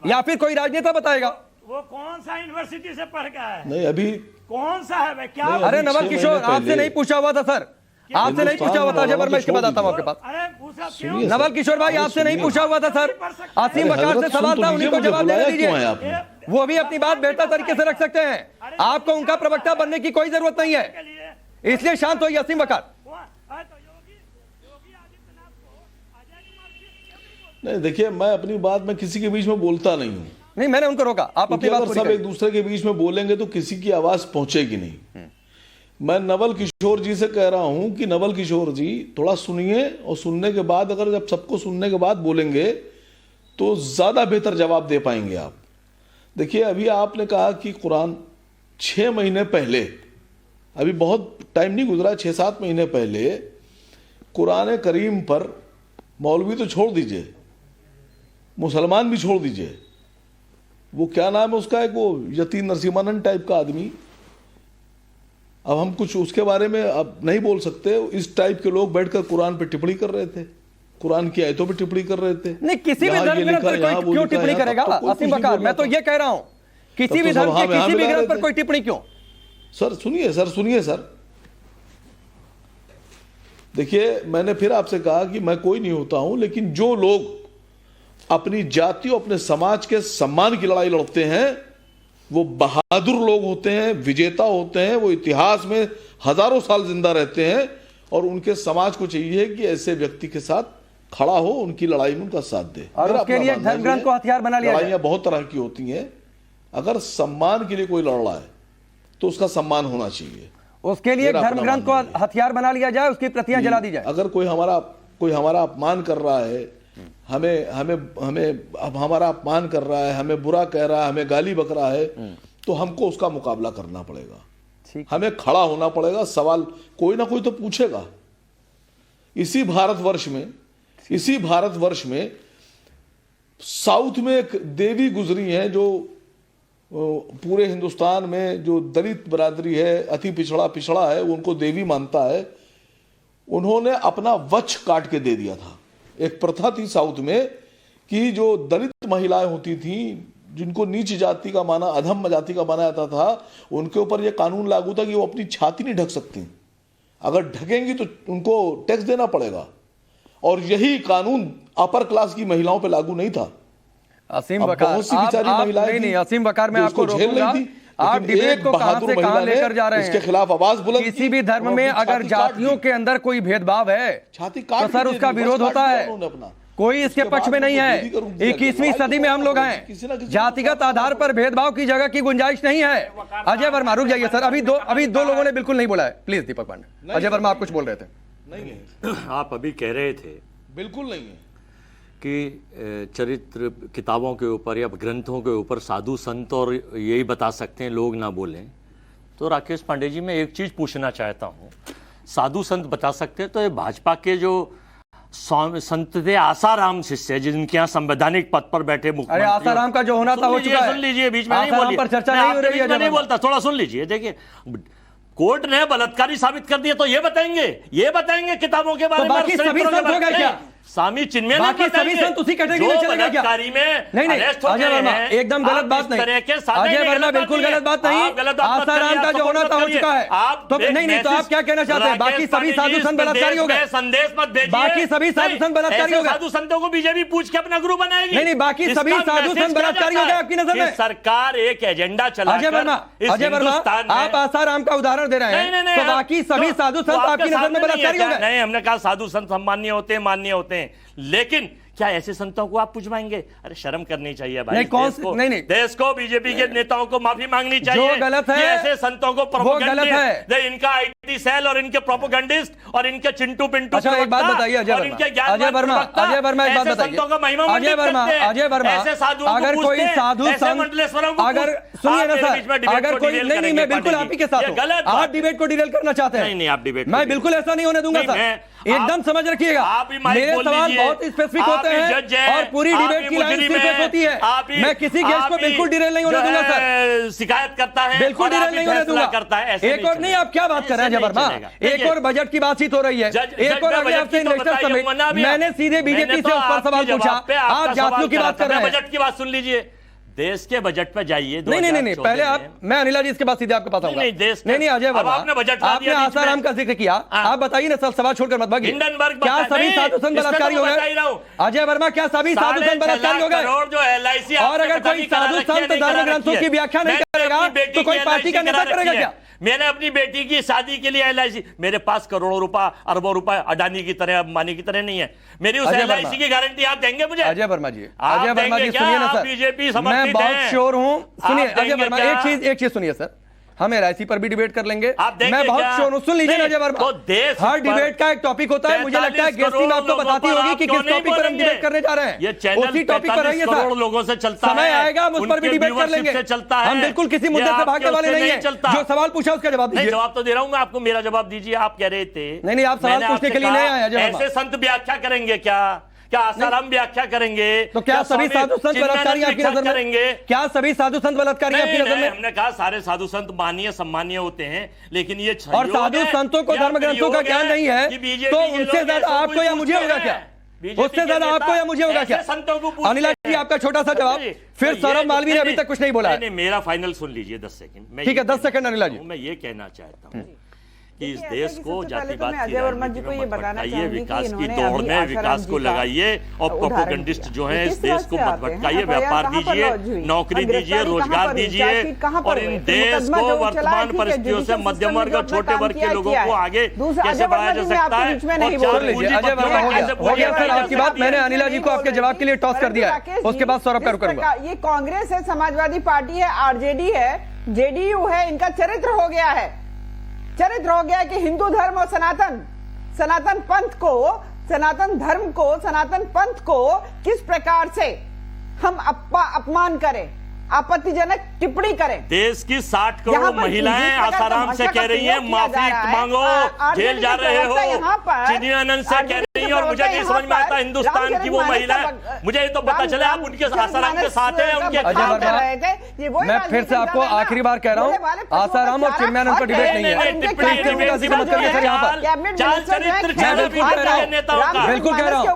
E: या फिर कोई राजनेता बताएगा।
I: वो कौन सा यूनिवर्सिटी से पढ़ गया है?
K: नहीं, अभी
I: कौन सा है भाई? क्या?
E: अरे नवल किशोर, आपसे नहीं पूछा हुआ था सर, आपसे नहीं पूछा हुआ था। जब मैं इसके बताता हूं आपके पास। नवल किशोर भाई, आपसे नहीं पूछा हुआ था सर, असीम बकार से सवाल था, उन्हीं को जवाब दे दीजिए। वो भी अपनी बात बेहतर तरीके से रख सकते हैं, आपको उनका प्रवक्ता बनने की कोई जरूरत नहीं है, इसलिए शांत होइए असीम बकार।
K: नहीं, देखिए, मैं अपनी बात में किसी के बीच में बोलता नहीं हूँ।
E: नहीं, मैंने उनको रोका, आप अपनी बात।
K: सब एक दूसरे के बीच में बोलेंगे तो किसी की आवाज पहुंचेगी नहीं। मैं नवल किशोर जी से कह रहा हूं कि नवल किशोर जी थोड़ा सुनिए, और सुनने के बाद, अगर जब सबको सुनने के बाद बोलेंगे तो ज्यादा बेहतर जवाब दे पाएंगे आप। देखिए, अभी आपने कहा कि कुरान 6 महीने पहले, अभी बहुत टाइम नहीं गुजरा, 6-7 महीने पहले कुरान करीम पर, मौलवी तो छोड़ दीजिए, मुसलमान भी छोड़ दीजिए, वो क्या नाम है उसका, एक वो यतीन नरसिम्हानंद टाइप का आदमी, अब हम कुछ उसके बारे में अब नहीं बोल सकते, इस टाइप के लोग बैठकर कुरान पे टिप्पणी कर रहे थे। कुरान की आयतों पे टिप्पणी कर रहे थे।
E: नहीं, किसी भी
K: यहाँ
E: धर्म
K: ये
E: ग्रंथ
K: लिखा,
E: पर
K: यहाँ
E: कोई
K: वो
E: क्यों
K: लिखा,
E: टिप्पणी
K: यहाँ
E: करेगा?
K: तब तो कोई
E: असीम
K: कुछ नहीं
E: बकार,
K: बोल
E: मैं
K: रहा
E: तो
K: था।
E: ये कह रहा हूं, किसी
K: तब
E: भी
K: तो
E: धर्म
K: सभा
E: के
K: में हम
E: किसी भी
K: मिला
E: ग्रंथ
K: रहे
E: पर
K: थे।
E: कोई टिप्पणी क्यों?
K: सर सुनिए सर, देखिए मैंने फिर आपसे कहा कि मैं कोई नहीं होता हूं, लेकिन जो लोग अपनी जाति और अपने समाज के सम्मान की लड़ाई लड़ते हैं वो बहादुर लोग होते हैं, विजेता होते हैं, वो इतिहास में हजारों साल जिंदा रहते हैं और उनके समाज को चाहिए कि ऐसे व्यक्ति के साथ खड़ा हो, उनकी लड़ाई में उनका साथ दे।
E: और उसके लिए धर्म ग्रंथ को हथियार बना लिया।
K: लड़ाइयां बहुत तरह की होती हैं, अगर सम्मान के लिए कोई लड़ रहा है तो उसका सम्मान होना चाहिए।
E: उसके लिए धर्म ग्रंथ को हथियार बना लिया जाए, उसकी प्रतियां जला दी जाए।
K: अगर कोई हमारा अपमान कर रहा है, हमें हमारा अपमान कर रहा है, हमें बुरा कह रहा है, हमें गाली बक रहा है, तो हमको उसका मुकाबला करना पड़ेगा, हमें खड़ा होना पड़ेगा। सवाल कोई ना कोई तो पूछेगा। इसी भारतवर्ष में साउथ में एक देवी गुजरी है जो पूरे हिंदुस्तान में जो दलित बरादरी है, अति पिछड़ा है, उनको देवी मानता है। उन्होंने अपना वक्ष काट के दे दिया था। एक प्रथा थी साउथ में कि जो दलित महिलाएं होती थी, जिनको नीच जाति का माना, अधम जाति का माना जाता था, उनके ऊपर यह कानून लागू था कि वो अपनी छाती नहीं ढक सकती। अगर ढकेंगी तो उनको टैक्स देना पड़ेगा। और यही कानून अपर क्लास की महिलाओं पे लागू नहीं था।
E: असीम बकार, नहीं, असीम बकार, मैं आपको रोकूंगा। आप डिबेट को कहां से कहां लेकर जा रहे हैं?
K: इसके खिलाफ आवाज बुलंद।
E: किसी भी धर्म में अगर जातियों के अंदर कोई भेदभाव है तो सर उसका विरोध होता है, कोई इसके पक्ष में नहीं है। 21वीं सदी में हम लोग हैं, जातिगत आधार पर भेदभाव की जगह की गुंजाइश नहीं है। अजय वर्मा, रुक जाइए सर, अभी दो लोगों ने बिल्कुल नहीं बोला है। प्लीज दीपक पांडे। अजय वर्मा, आप कुछ बोल रहे थे।
L: नहीं, आप अभी कह रहे थे
K: बिल्कुल नहीं है
L: कि चरित्र किताबों के ऊपर या ग्रंथों के ऊपर साधु संत और यही बता सकते हैं, लोग ना बोलें। तो राकेश पांडे जी, मैं एक चीज़ पूछना चाहता हूँ, साधु संत बता सकते हैं तो ये भाजपा के जो संत थे आसाराम शिष्य, जिनके यहाँ संवैधानिक पद पर बैठे मुख्यमंत्री,
E: अरे आसाराम का जो होना था हो चुका है।
L: सुन लीजिए, बीच में नहीं बोलिए,
E: चर्चा नहीं हो रही है,
L: नहीं बोलता, थोड़ा सुन लीजिए। देखिए, कोर्ट ने बलात्कारी साबित कर दिया तो ये बताएंगे किताबों के बारे में,
E: बाकी सभी संत हो गए क्या?
L: स्वामी चिन्मय
E: बाकी सभी संत उसी कैटेगरी में चले गए क्या? नहीं, अजय वर्मा, एकदम गलत बात नहीं। अजय वर्मा, बिल्कुल गलत बात नहीं। आसाराम का जो होना था हो चुका है। तो नहीं, तो आप क्या कहना चाहते हैं? बाकी सभी साधु संत बलात्कारी हो गए?
L: संदेश मत भेजिए।
E: बाकी सभी साधु संत बलात्कारी हो गए?
L: साधु संतों को बीजेपी पूछ के अपना गुरु बनाएगी।
E: नहीं, बाकी सभी साधु संत बलात्कारी हो गए आपकी नजर में?
L: सरकार एक एजेंडा चला।
E: अजय वर्मा, आप आसाराम का उदाहरण दे रहे हैं, तो बाकी सभी साधु संत आपकी नजर में बलात्कारी हो गए?
L: नहीं, हमने कहा साधु संत सम्मान्य होते हैं, मान्य होते हैं, लेकिन क्या ऐसे संतों को आप पूछवाएंगे? अरे शर्म करनी चाहिए भाई।
E: नहीं,
L: देश को, बीजेपी के नेताओं को माफी मांगनी चाहिए।
E: जो गलत है,
L: ऐसे संतों को
E: वो गलत है।
L: इनका आईटी सेल और इनके प्रोपोगंडिस्ट और इनके चिंटू पिंटू।
E: अच्छा, एक बात बताइए अजय वर्मा, एक बात बताइए।
L: संतों का महिमा
E: अजय वर्मा, अगर कोई साधु संत, अगर सुनिए ना सर, अगर कोई नहीं, मैं बिल्कुल आप ही के साथ हूं। आप डिबेट को डिरेल करना चाहते हैं?
L: नहीं, आप डिबेट,
E: मैं बिल्कुल ऐसा नहीं होने दूंगा सर। एकदम समझ रखिएगा, मेरे सवाल बहुत स्पेसिफिक होते हैं और पूरी डिबेट की लाइन स्पेसिफिक होती है। मैं किसी गेस्ट को बिल्कुल डिरेल नहीं होने दूंगा सर।
L: शिकायत करता है,
E: बिल्कुल डिरेल नहीं होने दूंगा। एक और नहीं, आप क्या बात कर रहे हैं अजय वर्मा? एक और बजट की बातचीत हो रही है, एक और अगले हफ्ते इन्वेस्टर समिट। मैंने सीधे बीजेपी से उस पर सवाल पूछा, आप जातियों की बात कर रहे हैं।
L: बजट की बात सुन लीजिए, देश के बजट पे जाइए।
E: नहीं, पहले आप, मैं अनिला जी इसके बाद सीधे आपके पास आऊंगा। नहीं, अजय वर्मा, आपने आसाराम का जिक्र किया, आप बताइए ना सर, सवाल छोड़कर मत भागिए। क्या सभी साधु संत बलात्कारी हो गए? अजय वर्मा, क्या सभी साधु संत बलात्कारी हो गए? और अगर कोई साधु संत धर्म ग्रंथों की व्याख्या नहीं करेगा तो कोई पार्टी का नेता करेगा क्या?
L: मैंने अपनी बेटी की शादी के लिए LIC, मेरे पास करोड़ों रुपए, अरबों रुपए अडानी की तरह, अंबानी की तरह नहीं है। मेरी उस LIC की गारंटी आप देंगे मुझे?
E: अजय वर्मा जी, सुनिए ना सर,
L: बीजेपी
E: मैं बहुत श्योर हूं। सुनिए अजय वर्मा, एक चीज सुनिए सर, हम LIC पर भी डिबेट कर लेंगे। मैं बहुत श्योर हूं, सुन लीजिए ना अजय वर्मा, हर डिबेट का एक टॉपिक होता है। मुझे लगता है गेस्ट टीम आपको बताती होगी कि किस टॉपिक पर हम डिबेट करने जा रहे हैं। उसी टॉपिक पर रहिए सर,
L: लोगों से चलता है,
E: समय आएगा हम उस पर भी डिबेट कर लेंगे। हम बिल्कुल किसी मुद्दे से भागने वाले नहीं है। जो सवाल पूछा उसका जवाब दीजिए।
L: जवाब तो दे रहा हूं मैं आपको, मेरा जवाब दीजिए। आप कह रहे थे
E: नहीं, आप सवाल पूछने के लिए नहीं आए अजय वर्मा।
L: ऐसे संत व्याख्या करेंगे क्या आसाराम व्याख्या करेंगे?
E: तो क्या सभी साधु संत बलात्कारी आपकी नजर में करेंगे? क्या सभी साधु संत बलात्कारी आपकी नजर में?
L: हमने कहा सारे साधु संत माननीय सम्मानीय होते हैं, लेकिन ये
E: और साधु संतों को धर्म ग्रंथों का ज्ञान नहीं है तो उनसे ज्यादा आपको या मुझे होगा क्या? उससे ज्यादा आपको या मुझे होगा क्या? अनिला जी आपका छोटा सा जवाब, फिर सौरभ मालवीय ने अभी तक कुछ नहीं बोला है।
L: मेरा फाइनल सुन लीजिए 10 सेकंड।
E: ठीक है 10 सेकंड अनिला जी।
L: मैं ये कहना चाहता हूँ कि इस देश को जातिवाद की राजनीति में मत भटकाइए, विकास की दौड़ में विकास को लगाइए और प्रोपोगंडिस्ट जो हैं इस देश को मत भटकाइए। व्यापार दीजिए, नौकरी दीजिए, रोजगार दीजिए और इन देश को वर्तमान परिस्थितियों से मध्यम वर्ग और छोटे वर्ग के लोगों को आगे कैसे बढ़ाया जा सकता है।
E: हो गया सर आपकी बात, मैंने अनिला जी को आपके जवाब के लिए टॉस कर दिया है, उसके बाद सौरभ का करूंगा।
H: ये कांग्रेस है, समाजवादी पार्टी है, आरजेडी है, जेडीयू है, इनका चरित्र हो गया है, चरित्र हो गया कि हिंदू धर्म और सनातन पंथ को, सनातन धर्म को, सनातन पंथ को किस प्रकार से हम अपमान करें, आपत्तिजनक टिप्पणी करें।
L: देश की 60 करोड़ महिलाएं आसाराम से कह रही हैं माफी मांगो, जेल जा रहे हो, चिन्मयानंद से कह रही हैं। और मुझे नहीं समझ में आता हिंदुस्तान की वो महिलाएं, मुझे ये तो पता चला आप उनके आसाराम के साथ हैं, उनके
E: मैं फिर से आपको आखिरी बार कह रहा हूँ, आसाराम और चिन्मयानंद पर डिबेट नहीं है। बिल्कुल कह रहा हूँ,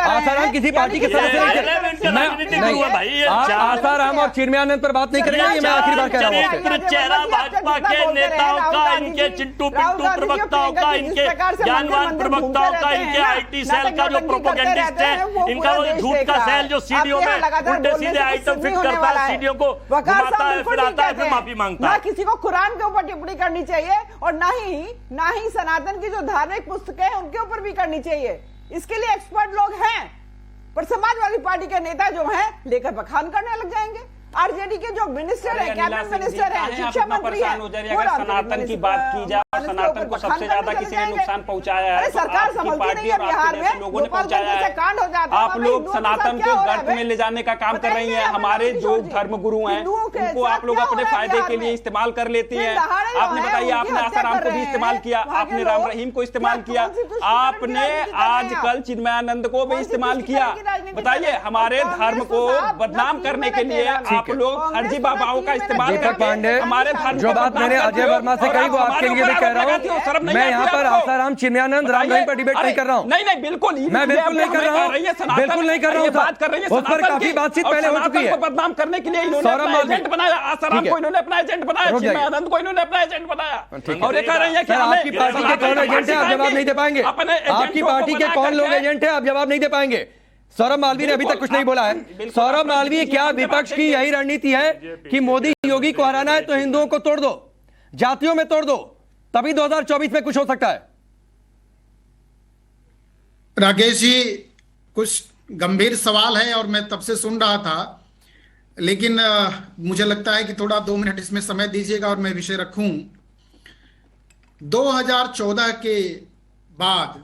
E: आसाराम किसी पार्टी के सदस्य नहीं। आसाराम और चिन्मयानंद पर बात नहीं करेंगे, ये मैं आखिरी बार कह रहा हूँ।
L: चेहरा भाजपा के नेताओं का, इनके चिंटू पिंटू प्रवक्ताओं का, इनके ज्ञानवान प्रवक्ताओं का, इनके आईटी सेल का जो प्रोपोगंडिस्ट है, इनका वो झूठ का सेल जो सीडीओ में उल्टे सीधे आइटम फिट करता है, सीडीओ को घुमाता है, फिर आता है, फिर माफी मांगता है।
H: ना किसी को कुरान के ऊपर टिप्पणी करनी चाहिए और ना ही सनातन की जो धार्मिक पुस्तकें हैं उनके ऊपर भी करनी चाहिए। इसके लिए एक्सपर्ट लोग हैं, पर समाजवादी पार्टी के नेता जो हैं लेकर बखान करने लग जाएंगे। आरजेडी के जो मिनिस्टर है, कैबिनेट मिनिस्टर है, शिक्षा मंत्री है,
G: अगर सनातन की बात की जाए और सनातन को सबसे ज्यादा किसी ने नुकसान पहुंचाया है,
H: सरकार समझती नहीं है बिहार में,
G: लोगों ने पहुंचाया है।
H: कांड हो जाता है,
G: आप लोग सनातन को गर्त में ले जाने का काम कर रही हैं। हमारे जो धर्म गुरु हैं उनको आप लोग अपने फायदे के लिए इस्तेमाल कर लेते हैं। आपने बताइए, आपने आसाराम को भी इस्तेमाल किया, आपने राम रहीम को इस्तेमाल किया, आपने आजकल चिन्मयानंद को भी इस्तेमाल किया। बताइए, हमारे धर्म को बदनाम करने के लिए आप लोग हरजी बाबाओं का इस्तेमाल करके हमारे धर्म
E: जो बात मैंने अजय वर्मा से कही वो आपके लिए भी कह रहा हूँ। मैं यहाँ पर आसाराम चिन्मयानंद राम रहीम पर डिबेट नहीं कर रहा हूँ।
G: नहीं बिल्कुल,
E: मैं बिल्कुल नहीं कर रहा हूँ, बिल्कुल नहीं कर रहा हूँ।
G: बात कर रही है
E: उस पर काफी बातचीत पहले हो चुकी है।
G: बदनाम करने के लिए इन्होंने अपना एजेंट बनाया, आसाराम को इन्होंने अपना एजेंट बनाया, चिन्मयानंद को इन्होंने अपना एजेंट बनाया। और ये कह रही है कि
E: आपकी पार्टी के कौन एजेंट है, आप जवाब नहीं दे पाएंगे। आपकी पार्टी के कौन लोग एजेंट है, आप जवाब नहीं दे पाएंगे। सौरभ मालवीय ने अभी तक कुछ नहीं बोला है। सौरभ मालवीय, क्या विपक्ष की यही रणनीति है कि मोदी योगी को हराना है तो हिंदुओं को तोड़ दो, जातियों में तोड़ दो, तभी 2024 में कुछ हो सकता है?
M: राकेश जी, कुछ गंभीर सवाल है और मैं तब से सुन रहा था, लेकिन मुझे लगता है कि थोड़ा 2 मिनट इसमें समय दीजिएगा और मैं विषय रखूं। 2014 के बाद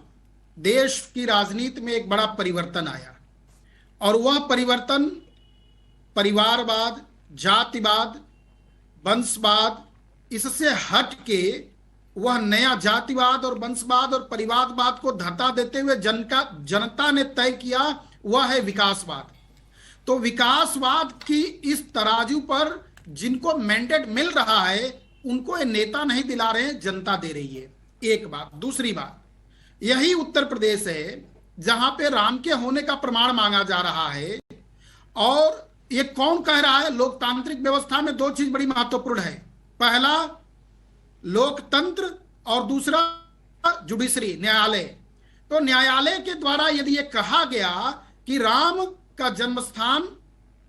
M: देश की राजनीति में एक बड़ा परिवर्तन आया और वह परिवर्तन परिवारवाद, जातिवाद, वंशवाद, इससे हट के वह नया जातिवाद और वंशवाद और परिवारवाद को धता देते हुए जनता ने तय किया, वह है विकासवाद। तो विकासवाद की इस तराजू पर जिनको मैंडेट मिल रहा है उनको ये नेता नहीं दिला रहे हैं, जनता दे रही है। एक बात। दूसरी बात, यही उत्तर प्रदेश है जहां पे राम के होने का प्रमाण मांगा जा रहा है। और ये कौन कह रहा है? लोकतांत्रिक व्यवस्था में 2 चीज बड़ी महत्वपूर्ण है, पहला लोकतंत्र और दूसरा जुडिशरी, न्यायालय। तो न्यायालय के द्वारा यदि ये कहा गया कि राम का जन्म स्थान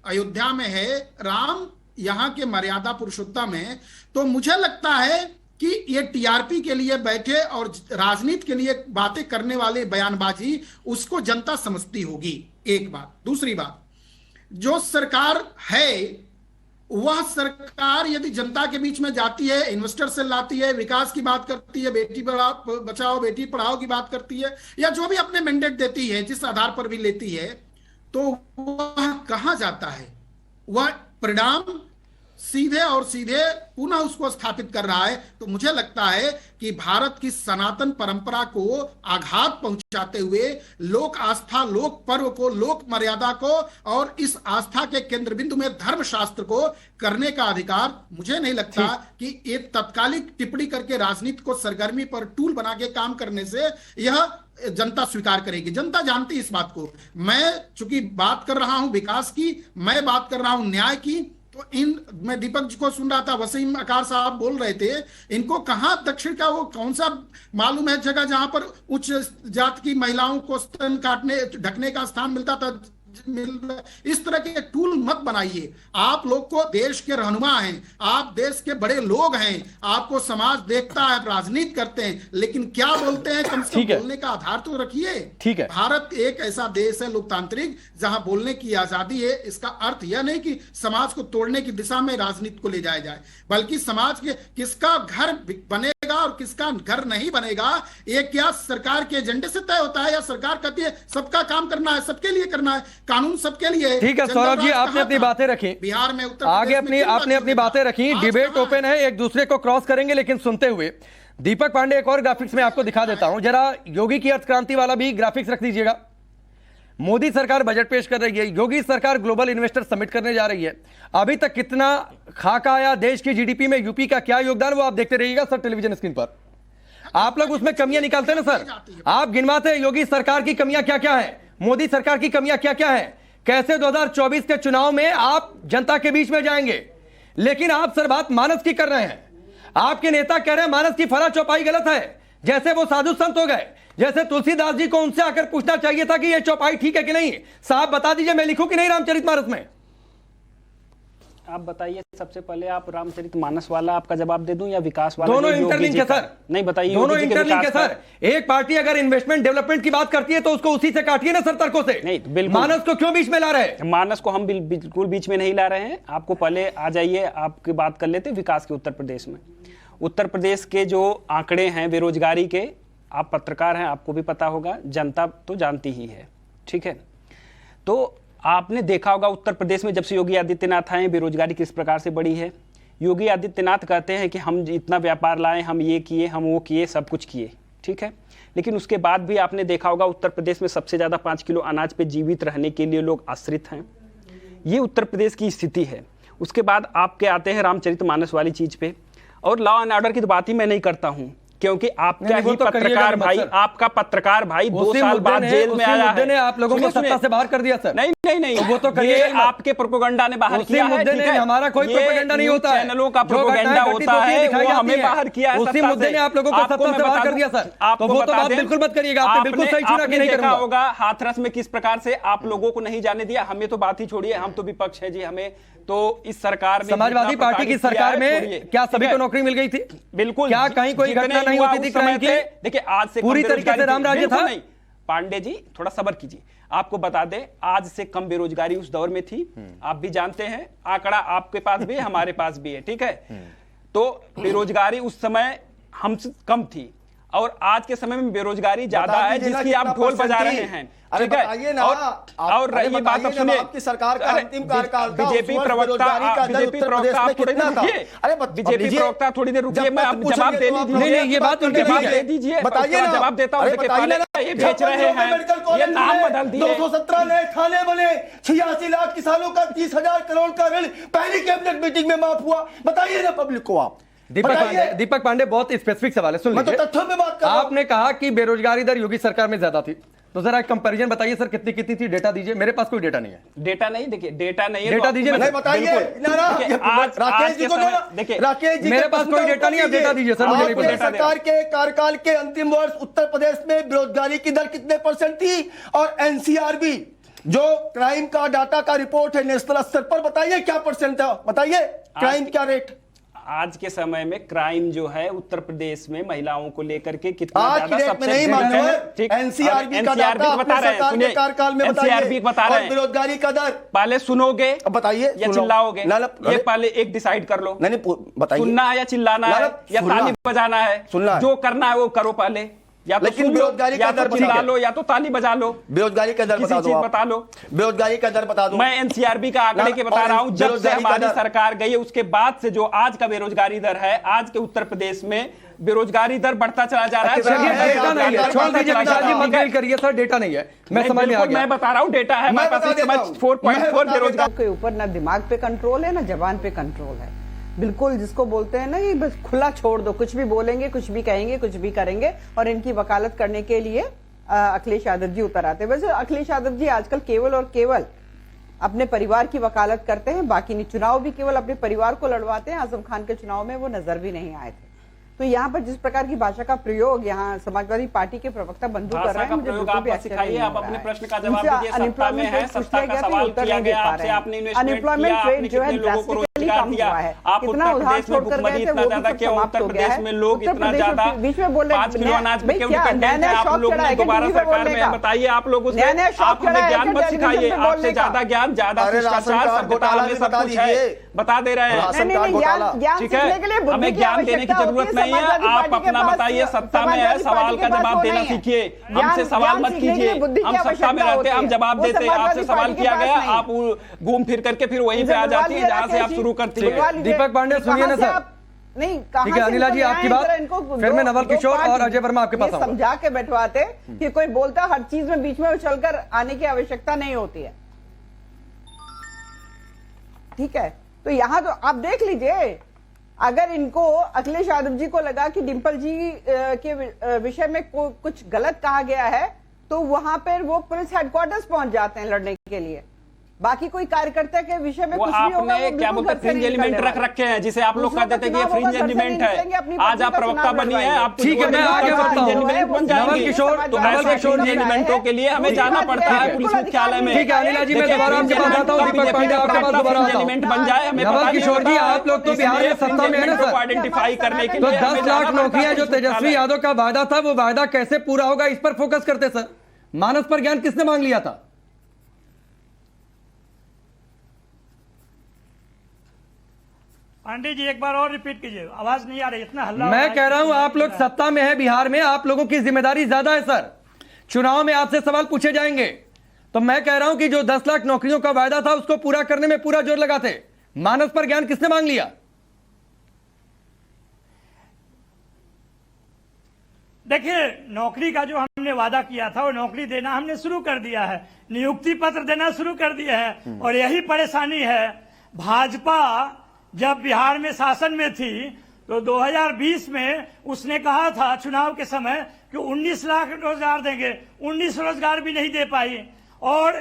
M: अयोध्या में है, राम यहां के मर्यादा पुरुषोत्तम है, तो मुझे लगता है कि ये टीआरपी के लिए बैठे और राजनीति के लिए बातें करने वाले बयानबाजी उसको जनता समझती होगी। एक बात। दूसरी बात, जो सरकार है वह सरकार यदि जनता के बीच में जाती है, इन्वेस्टर से लाती है, विकास की बात करती है, बेटी बचाओ बेटी पढ़ाओ की बात करती है, या जो भी अपने मैंडेट देती है, जिस आधार पर भी लेती है, तो वह कहां जाता है? वह परिणाम सीधे और सीधे पुनः उसको स्थापित कर रहा है। तो मुझे लगता है कि भारत की सनातन परंपरा को आघात पहुंचाते हुए लोक आस्था, लोक पर्व को, लोक मर्यादा को और इस आस्था के केंद्र बिंदु में धर्मशास्त्र को करने का अधिकार मुझे नहीं लगता कि एक तत्कालिक टिप्पणी करके राजनीति को सरगर्मी पर टूल बना के काम करने से यह जनता स्वीकार करेगी। जनता जानती इस बात को। मैं चूंकि बात कर रहा हूं विकास की, मैं बात कर रहा हूं न्याय की, तो मैं दीपक जी को सुन रहा था, वसीम अकार साहब बोल रहे थे, इनको कहां दक्षिण का वो कौन सा मालूम है जगह जहां पर उच्च जात की महिलाओं को स्तन काटने ढकने का स्थान मिलता था। इस तरह के टूल मत बनाइए। आप लोग को देश के रहनुमा हैं, आप देश के बड़े लोग हैं, आपको समाज देखता है, राजनीति करते हैं, लेकिन क्या बोलते हैं कम से कम बोलने का आधार तो रखिए।
E: ठीक है,
M: भारत एक ऐसा देश है लोकतांत्रिक जहां बोलने की आजादी है। इसका अर्थ यह नहीं कि समाज को तोड़ने की दिशा में राजनीति को ले जाया जाए, बल्कि समाज के किसका घर बनेगा और किसका घर नहीं बनेगा ये क्या सरकार के एजेंडे से तय होता है, या सरकार कहती है सबका काम करना है, सबके लिए करना है, कानून सबके लिए।
E: ठीक है सौरभ जी, आपने अपनी बातें रखी,
M: बिहार में, उत्तर
E: आगे आपने अपनी बातें रखी, डिबेट ओपन है, एक दूसरे को क्रॉस करेंगे, लेकिन सुनते हुए दीपक पांडे एक और ग्राफिक्स में आपको दिखा देता हूं, जरा योगी की अर्थक्रांति वाला भी ग्राफिक्स रख दीजिएगा। मोदी सरकार बजट पेश कर रही है, योगी सरकार ग्लोबल इन्वेस्टर समिट करने जा रही है। अभी तक कितना खाका आया, देश की जीडीपी में यूपी का क्या योगदान, वो आप देखते रहिएगा सर टेलीविजन स्क्रीन पर। आप लोग उसमें कमियां निकालते हैं ना सर, आप गिनवाते हैं योगी सरकार की कमियां क्या क्या है, मोदी सरकार की कमियां क्या क्या है, कैसे 2024 के चुनाव में आप जनता के बीच में जाएंगे। लेकिन आप सर बात मानस की कर रहे हैं, आपके नेता कह रहे हैं मानस की फला चौपाई गलत है, जैसे वो साधु संत हो गए, जैसे तुलसीदास जी को उनसे आकर पूछना चाहिए था कि ये चौपाई ठीक है कि नहीं। साहब बता दीजिए, मैं लिखूं कि नहीं रामचरितमानस में?
G: आप बताइए सबसे पहले, आप रामचरितमानस वाला आपका जवाब दे दूं या विकास वाला?
E: दोनों इंटरलिंक है सर,
G: नहीं बताइए।
E: दोनों इंटरलिंक है सर। एक पार्टी अगर इन्वेस्टमेंट डेवलपमेंट की बात करती है तो उसको उसी से काटिए ना सर, तर्कों से।
G: नहीं बिल्कुल,
E: मानस को क्यों बीच में ला रहे हैं?
G: मानस को हम बिल्कुल बीच में नहीं ला रहे हैं। आपको पहले आ जाइए, आपकी बात कर लेते विकास के। उत्तर प्रदेश में, उत्तर प्रदेश के जो आंकड़े हैं बेरोजगारी के, आप पत्रकार हैं, आपको भी पता होगा, जनता तो जानती ही है, ठीक है। तो आपने देखा होगा उत्तर प्रदेश में जब से योगी आदित्यनाथ आए बेरोजगारी किस प्रकार से बढ़ी है। योगी आदित्यनाथ कहते हैं कि हम इतना व्यापार लाए, हम ये किए, हम वो किए, सब कुछ किए, ठीक है। लेकिन उसके बाद भी आपने देखा होगा उत्तर प्रदेश में सबसे ज़्यादा 5 किलो अनाज पे जीवित रहने के लिए लोग आश्रित हैं। ये उत्तर प्रदेश की स्थिति है। उसके बाद आपके आते हैं रामचरितमानस वाली चीज़ पे, और लॉ एंड ऑर्डर की तो बात ही मैं नहीं करता हूँ, क्योंकि आपका ही पत्रकार भाई, आपका पत्रकार भाई 2 साल बाद जेल में आया है।
E: आप लोगों को सत्ता से बाहर कर दिया सर।
G: नहीं नहीं नहीं, वो तो ये आपके प्रोपेगेंडा ने बाहर किया है, ठीक है।
E: हमारा कोई प्रोपेगेंडा नहीं होता है,
G: चैनलों का प्रोपेगेंडा होता है, वो हमें बाहर किया है।
E: उसी मुद्दे ने आप लोगों को सत्ता से बाहर कर दिया सर। तो वो तो बात बिल्कुल मत करिएगा, आपने बिल्कुल सही चुना कि नहीं करूंगा।
G: होगा हाथरस में किस प्रकार से आप लोगों को नहीं जाने दिया। हमें तो बात ही छोड़िए, हम तो विपक्ष है जी। हमें तो इस सरकार में,
E: समाजवादी पार्टी की सरकार में क्या सभी को नौकरी मिल गई थी?
G: बिल्कुल।
E: क्या कहीं कोई घटना नहीं होती थी क्राइम की?
G: देखिए आज से
E: पूरी तरीके से राम राज्य था।
G: नहीं पांडे जी, थोड़ा सब्र कीजिए। आपको बता दें, आज से कम बेरोजगारी उस दौर में थी। आप भी जानते हैं, आंकड़ा आपके पास भी है, हमारे पास भी है, ठीक है। तो बेरोजगारी उस समय हमसे कम थी, और आज के समय में बेरोजगारी ज्यादा है, जिसकी आप ढोल बजा रहे हैं, ठीक है। और रही बात, अब सुनिए,
J: आपकी सरकार का अंतिम कार्यकाल का
G: बीजेपी प्रवक्ता थोड़ी देर रुकिए, मैं अब जवाब दे लीजिए।
E: ये बात उनके
G: दे दीजिए, बताइए, जवाब देता हूँ। ये बेच रहे हैं, ये नाम बदल दिए,
J: 217 नए थाने बने, 86 लाख किसानों का 30,000 करोड़ का ऋण पहली कैबिनेट मीटिंग में माफ हुआ। बताइए ना पब्लिक को आप।
E: दीपक पांडे बहुत स्पेसिफिक सवाल है, सुन लीजिए।
J: तथ्यों पे बात कर रहा हूं।
E: आपने कहा कि बेरोजगारी दर योगी सरकार में ज्यादा थी, तो जरा एक कंपैरिजन बताइए सर, कितनी कितनी थी? डेटा दीजिए, मेरे पास कोई डेटा नहीं है।
G: डेटा नहीं, देखिए डेटा नहीं है,
E: डेटा दीजिए,
J: बताइए। राकेश जी को देखिए, राकेश जी
E: मेरे पास कोई डेटा नहीं है, डेटा दीजिए सर। मुझे
J: आपके सरकार के कार्यकाल के अंतिम वर्ष उत्तर प्रदेश में बेरोजगारी की दर कितने % थी? और एनसीआरबी जो क्राइम का डाटा का रिपोर्ट है नेशनल स्तर पर, बताइए क्या % था? बताइए क्राइम क्या रेट?
G: आज के समय में क्राइम जो है उत्तर प्रदेश में महिलाओं को लेकर के कितना
J: ज्यादा सबसे नहीं मालूम है। एनसीआरबी का डाटा बता रहे हैं, सुनिए, कार्यकाल में
G: एनसीआरबी बता रहे हैं
J: बेरोजगारी का दर।
G: पहले सुनोगे,
J: बताइए,
G: या चिल्लाओगे? ये पहले एक डिसाइड कर लो।
J: नहीं बताइए,
G: सुनना है या चिल्लाना है या ताली बजाना है? जो करना है वो करो पहले। या तो
J: लेकिन
G: सुन लो,
J: बेरोजगारी का
G: या
J: दर
G: तो चिल्ला लो, या तो ताली बजा लो।
J: बेरोजगारी का दर बता दो,
G: बता लो,
J: बेरोजगारी का दर बता दो।
G: मैं एनसीआरबी का आंकड़े के बता रहा हूं, जब से हमारी सरकार गई है उसके बाद से जो आज का बेरोजगारी दर है, आज के उत्तर प्रदेश में बेरोजगारी दर बढ़ता चला जा रहा है।
E: डेटा नहीं है, छोड़ दीजिए विशाल जी, मत मेल करिए सर, डेटा नहीं है, मैं समझ में आ गया।
G: मैं बता रहा हूं डेटा है, मैं 4.4 बेरोजगार
H: के ऊपर ना दिमाग पे कंट्रोल है ना जबान पे कंट्रोल है, बिल्कुल जिसको बोलते हैं ना कि बस खुला छोड़ दो, कुछ भी बोलेंगे, कुछ भी कहेंगे, कुछ भी करेंगे। और इनकी वकालत करने के लिए अखिलेश यादव जी उतर आते हैं। वैसे अखिलेश यादव जी आजकल केवल और केवल अपने परिवार की वकालत करते हैं, बाकी नहीं। चुनाव भी केवल अपने परिवार को लड़वाते हैं। आजम खान के चुनाव में वो नजर भी नहीं आए थे। तो यहाँ पर जिस प्रकार की भाषा का प्रयोग यहाँ समाजवादी पार्टी के प्रवक्ता बंधु कर रहे हैं, मुझे बिल्कुल भी अच्छा नहीं
G: आप अपने प्रश्न का जवाब दीजिए। अनएम्प्लॉयमेंट रेट पूछा गया था, उत्तर नहीं दे पा रहे हैं। अनएम्प्लॉयमेंट रेट जो है ड्रास्टिकली कम हुआ है। कितना उधार छोड़कर गए थे वो भी सब समाप्त हो गया है। उत्तर प्रदेश बीच में बोल रहे हैं नया शौक चढ़ा है क्या टीवी पे बोलने का? बताइए आप लोग उसमें,
H: नया
G: आप हमें ज्ञान मत सिखाइए, आपसे ज्यादा ज्ञान, ज्यादा शिष्टाचार, सभ्यता हमें सब कुछ है, बता दे रहे हैं। ठीक है, हमें ज्ञान देने की जरूरत नहीं है, आप अपना बताइए। सत्ता में है, सवाल का जवाब देना सीखिए, हमसे सवाल मत कीजिए। हम सत्ता में रहते हैं, हम जवाब देते हैं। आपसे सवाल किया गया, आप घूम फिर करके फिर वहीं पे आ जाती है जहां से आप शुरू करती है।
E: दीपक पांडे सुनिए ना सर,
H: नहीं
E: ठीक है अनिला जी आपकी बात, फिर मैं नवल किशोर और अजय वर्मा आपके पास आऊंगा।
H: समझा के बैठवाते कि कोई बोलता हर चीज में बीच में उछलकर आने की आवश्यकता नहीं होती है। ठीक है, तो यहां तो आप देख लीजिए, अगर इनको अखिलेश यादव जी को लगा कि डिंपल जी के विषय में कुछ गलत कहा गया है, तो वहां पर वो पुलिस हेडक्वार्टर्स पहुंच जाते हैं लड़ने के लिए। बाकी कोई कार्यकर्ता के विषय में कुछ भी होगा, वो
G: क्या बोलते हैं फ्रिंज एलिमेंट रख रखे हैं, जिसे आप लोग कहते थे कि ये फ्रिंज एलिमेंट है। आज आप प्रवक्ता बनी है, आप
E: ठीक है, मैं आगे बढ़ता हूं। नवल किशोर,
G: तो नवल किशोर एलिमेंटों के लिए हमें जाना पड़ता है पुलिस मुख्यालय में।
E: ठीक है अनिला जी, मैं दोबारा आपके पास आता हूं। दीपक पांडे आपके पास दोबारा आता हूं।
G: एलिमेंट बन जाए हमें।
E: नवल किशोर जी, आप लोग तो बिहार में सत्ता में है ना सर,
G: आइडेंटिफाई करने के
E: तो
G: लिए
E: 10 लाख नौकरियां जो तेजस्वी यादव का वादा था, वो वादा कैसे पूरा होगा, इस पर फोकस करते सर। मानस पर ज्ञान किसने मांग लिया था?
I: पांडे जी एक बार और रिपीट कीजिए, आवाज नहीं आ रही, इतना हल्ला।
E: मैं कह रहा हूं आप लोग सत्ता में है बिहार में, आप लोगों की जिम्मेदारी ज्यादा है सर। चुनाव में आपसे सवाल पूछे जाएंगे, तो मैं कह रहा हूं कि जो 10 लाख नौकरियों का वायदा था उसको पूरा करने में पूरा जोर लगाते। मानस पर ज्ञान किसने मांग लिया?
I: देखिए, नौकरी का जो हमने वादा किया था वो नौकरी देना हमने शुरू कर दिया है, नियुक्ति पत्र देना शुरू कर दिया है। और यही परेशानी है, भाजपा जब बिहार में शासन में थी तो 2020 में उसने कहा था चुनाव के समय कि 19 लाख रोजगार देंगे, 19 रोजगार भी नहीं दे पाई। और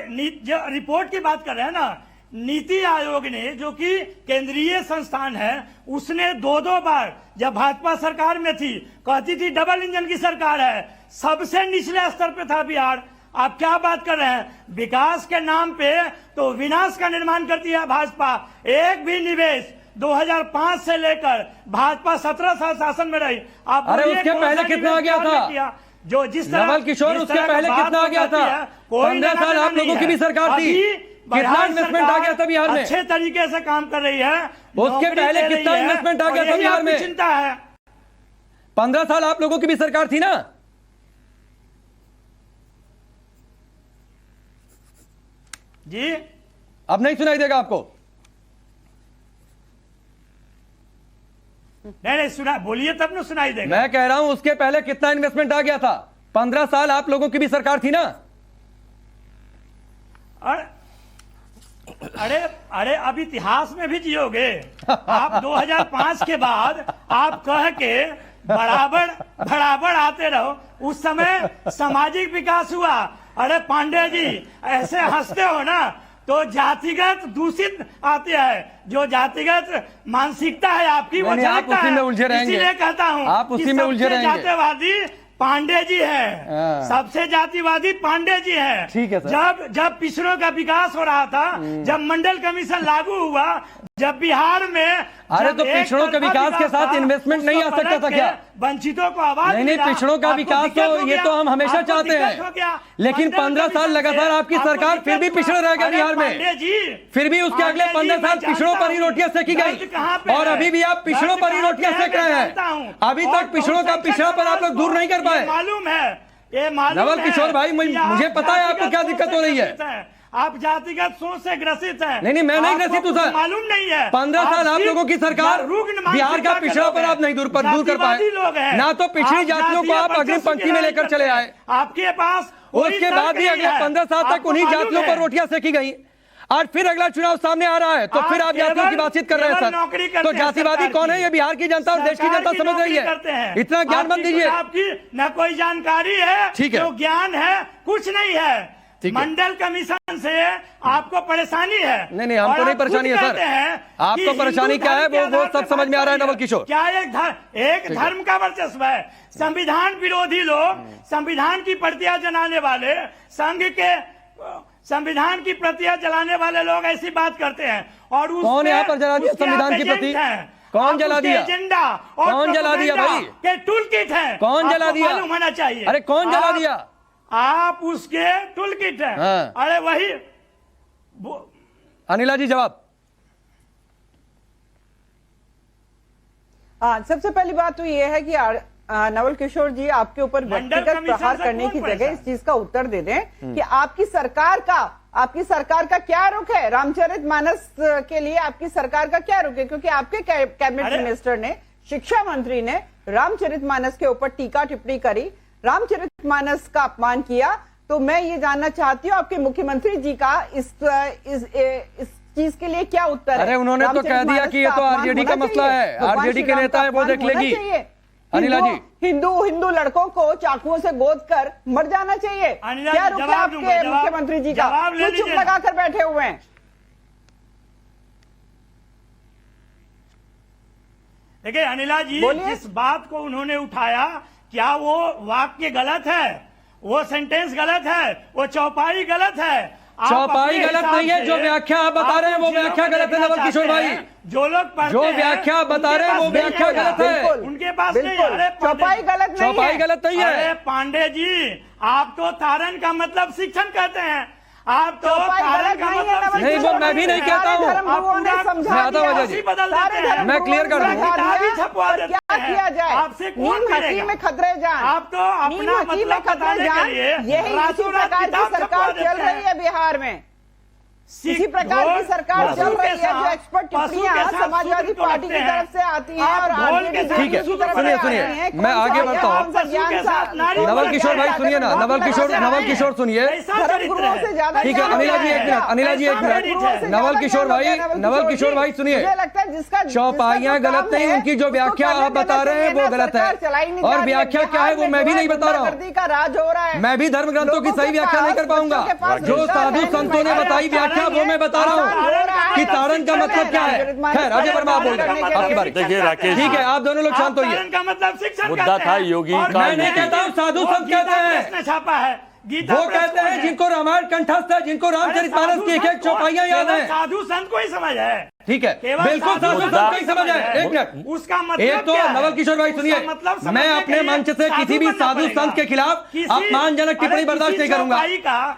I: रिपोर्ट की बात कर रहे हैं ना, नीति आयोग ने, जो कि केंद्रीय संस्थान है, उसने 2-2 बार जब भाजपा सरकार में थी कहती थी डबल इंजन की सरकार है, सबसे निचले स्तर पे था बिहार। आप क्या बात कर रहे हैं? विकास के नाम पे तो विनाश का निर्माण करती है भाजपा। एक भी निवेश 2005 से लेकर भाजपा 17 साल शासन में रही। आप
E: अरे उसके पहले कितना आ गया था?
I: जो जिस तरह
E: नवल किशोर, उसके पहले कितना आ गया था? 15 साल आप लोगों की भी सरकार थी, कितना इन्वेस्टमेंट आ गया था बिहार में?
I: अच्छे तरीके से काम कर रही है।
E: उसके पहले कितना इन्वेस्टमेंट आ गया था बिहार में?
I: चिंता है।
E: 15 साल आप लोगों की भी सरकार थी ना?
I: जी
E: अब नहीं सुनाई देगा आपको?
I: नहीं सुना, बोलिए तब न सुनाई देगा।
E: मैं कह रहा हूं उसके पहले कितना इन्वेस्टमेंट आ गया था? 15 साल आप लोगों की भी सरकार थी ना?
I: अरे अब इतिहास में भी जियोगे आप। 2005 के बाद आप कह के बराबर आते रहो। उस समय सामाजिक विकास हुआ। अरे पांडे जी ऐसे हंसते हो ना, तो जातिगत दूषित आते हैं। जो जातिगत मानसिकता है आपकी वो जाता है, इसीलिए कहता हूँ
E: आप उसी में उलझे रहेंगे।
I: जातिवादी पांडे जी है, सबसे जातिवादी पांडे जी है।
E: ठीक है सर।
I: जब पिछड़ों का विकास हो रहा था, जब मंडल कमीशन लागू हुआ, जब बिहार में,
E: अरे तो पिछड़ों के विकास के साथ इन्वेस्टमेंट नहीं आ सकता था क्या?
I: वंचितों को आवाज
E: नहीं,
I: मिला,
E: पिछड़ों का
I: आपको
E: विकास
I: दिक्कत
E: तो
I: हो
E: ये
I: गया,
E: तो हम हमेशा
I: आपको
E: चाहते
I: दिक्कत हो
E: हैं,
I: गया।
E: लेकिन
I: मंडल
E: 15 साल
I: कमीशन
E: लगातार
I: से
E: आपकी
I: आपको
E: सरकार फिर भी
I: दिक्कत
E: पिछड़े रह गए
I: अरे
E: बिहार में।
I: पांडे जी,
E: फिर भी उसके अगले
I: पांडे जी,
E: 15 साल
I: मैं
E: पिछड़ों पर ही
I: जानता
E: रोटियां सेकी
I: दर्द
E: गई
I: कहाँ पे
E: और
I: है?
E: अभी भी आप पिछड़ों
I: दर्द
E: पर ही
I: कहाँ
E: रोटियां
I: पे है,
E: सेक रहे
I: मैं
E: हैं।
I: जानता हूँ।
E: अभी
I: और
E: तक पिछड़ों का पिछड़ापन आप लोग दूर नहीं कर पाए।
I: ये मालूम है, ये मालूम
E: नवल
I: है
E: किशोर भाई,
I: कि आप
E: मुझे पता है आपको क्या
I: जातिगत
E: दिक्कत हो रही है।
I: सोच से ग्रसित हैं। आप जातिगत सोच से ग्रसित हैं।
E: नहीं, मैं नहीं
I: आपको
E: ग्रसित हूं
I: कुछ
E: सर।
I: मालूम नहीं है।
E: 15 साल आप
I: सिर्फ
E: लोगों की सरकार
I: रुग्ण
E: बिहार का
I: मानसिकता के
E: पिछड़ापन
I: लोग
E: आप नहीं दूर कर
I: जातिवादी लोग
E: पाए।
I: हैं।
E: ना तो पिछड़ी
I: आप
E: जातियों को
I: जातीय
E: आप अग्रिम
I: वर्चस्व
E: पंक्ति
I: की
E: में
I: लड़ाई
E: लेकर चले
I: करते
E: आए।
I: हैं। आपके पास कोई
E: उसके
I: तर्क
E: बाद भी
I: नहीं
E: अगले
I: है।
E: 15 साल तक
I: आपको
E: उन्हीं
I: मालूम
E: जातियों
I: है।
E: पर रोटियां सेकी गई। आज फिर अगला चुनाव सामने आ रहा है तो फिर आप जातियों की बातचीत कर रहे हैं
I: नौकरी
E: सर।
I: करते
E: तो
I: हैं
E: जातिवादी
I: सरकार
E: कौन
I: की।
E: है? ये बिहार की जनता और देश की जनता समझ रही है। इतना ज्ञान मत दीजिए।
I: आपकी न कोई जानकारी है,
E: ठीक है।
I: न ज्ञान है, कुछ नहीं है।
E: ठीक है।
I: मंडल कमीशन से आपको परेशानी है।
E: नहीं, हमको
I: और
E: नहीं
I: आप
E: परेशानी
I: खुद
E: है सर।
I: कहते हैं
E: आपको
I: कि
E: परेशानी
I: हिंदू
E: क्या है
I: धर्म के
E: वो
I: आधार
E: सब
I: पे
E: समझ में आ रहा है
I: बात
E: नवल किशोर।
I: क्या एक धर्म का वर्चस्व है? संविधान विरोधी लोग, संविधान की प्रतियां जलाने वाले, संघ के संविधान की प्रतियां जलाने वाले लोग ऐसी बात करते हैं। और
E: कौन यहाँ पर जला दिया संविधान की प्रति? कौन जला दिया?
I: एजेंडा और
E: कौन जला दिया भाई?
I: के टूल किट है।
E: कौन जला
I: आपको
E: दिया?
I: मालूम होना चाहिए।
E: अरे कौन जला दिया?
I: आप उसके टूल किट है।
E: हाँ।
I: अरे वही
E: अनिला जी जवाब।
H: सबसे पहली बात तो ये है कि नवल किशोर जी आपके ऊपर व्यक्तिगत प्रहार करने की जगह इस चीज का उत्तर दे दें कि आपकी सरकार का क्या रुख है? रामचरितमानस के लिए आपकी सरकार का क्या रुख है? क्योंकि आपके कैबिनेट मिनिस्टर ने, शिक्षा मंत्री ने रामचरितमानस के ऊपर टीका टिप्पणी करी, रामचरितमानस का अपमान किया। तो मैं ये जानना चाहती हूँ आपके मुख्यमंत्री जी का इस चीज के लिए क्या उत्तर है?
E: अरे उन्होंने तो कह दिया कि ये तो आरजेडी का मसला है, आरजेडी के नेता है वो देख लेगी। अनिला जी,
H: हिंदू लड़कों को चाकुओं से गोद कर मर जाना चाहिए, क्या रुक है आपके मुख्यमंत्री जी का? क्यों चुप लगाकर बैठे हुए हैं?
I: देखिए अनिला जी, जिस बात को उन्होंने उठाया, क्या वो वाक्य गलत है, वो सेंटेंस गलत है, वो चौपाई गलत है?
E: चौपाई गलत नहीं है, जो व्याख्या आप बता रहे हैं वो व्याख्या गलत है नवल किशोर भाई।
I: जो लोग
E: जो व्याख्या बता रहे हैं वो व्याख्या गलत है।
I: उनके पास नहीं है। अरे
H: चौपाई गलत नहीं है।
E: चौपाई गलत नहीं है।
I: अरे पांडे जी, आप तो तारण का मतलब शिक्षण कहते हैं। आप तो तारण का मतलब
E: नहीं, वो मैं भी नहीं कहता हूँ। मैं क्लियर कर दूं।
H: क्या किया जाए?
I: आपसे कौन
H: हकी में खतरे जान।
I: आप तो अपना मतलब बताने के लिए
H: यही इसी प्रकार की सरकार चल रही है बिहार में। इसी प्रकार की सरकार चल रही है जो एक्सपर्ट टिप्पणियां समाजवादी पार्टी की तरफ से आती हैं और आरजेडी
E: ठीक है, सुनिए मैं आगे बढ़ता हूँ। नवल किशोर भाई सुनिए ना, नवल किशोर सुनिए। ठीक है अनिला जी एक मिनट। नवल किशोर भाई सुनिए। चौपाइयां गलत नहीं, उनकी जो व्याख्या आप बता रहे हैं वो गलत है, और व्याख्या क्या है वो मैं भी नहीं बता रहा हूँ। मैं भी धर्म ग्रंथों की सही व्याख्या नहीं कर पाऊंगा। जो साधु संतों ने बताई व्याख्या वो मैं बता रहा हूँ कि तारण का मतलब क्या है। खैर अजय वर्मा आप बोल रहे हैं, आपकी बारी।
L: देखिए राकेश,
E: ठीक है आप दोनों लोग शांत होइए।
I: तारण का मतलब शिक्षण
L: मुद्दा था योगी का।
E: मैं नहीं कहता हूँ, साधु संत कहते हैं।
I: छापा है गीता,
E: वो कहते हैं जिनको रामायण कंठस्थ है, जिनको रामचरितमानस की एक चौपाइयां याद है।
I: साधु संत को ही समझ है।
E: ठीक है, बिल्कुल साधु संत को ही समझ है। एक मिनट,
I: उसका मतलब
E: एक तो नवल किशोर भाई सुनिए, मैं अपने मंच से किसी भी साधु संत के खिलाफ अपमानजनक टिप्पणी बर्दाश्त नहीं करूंगा।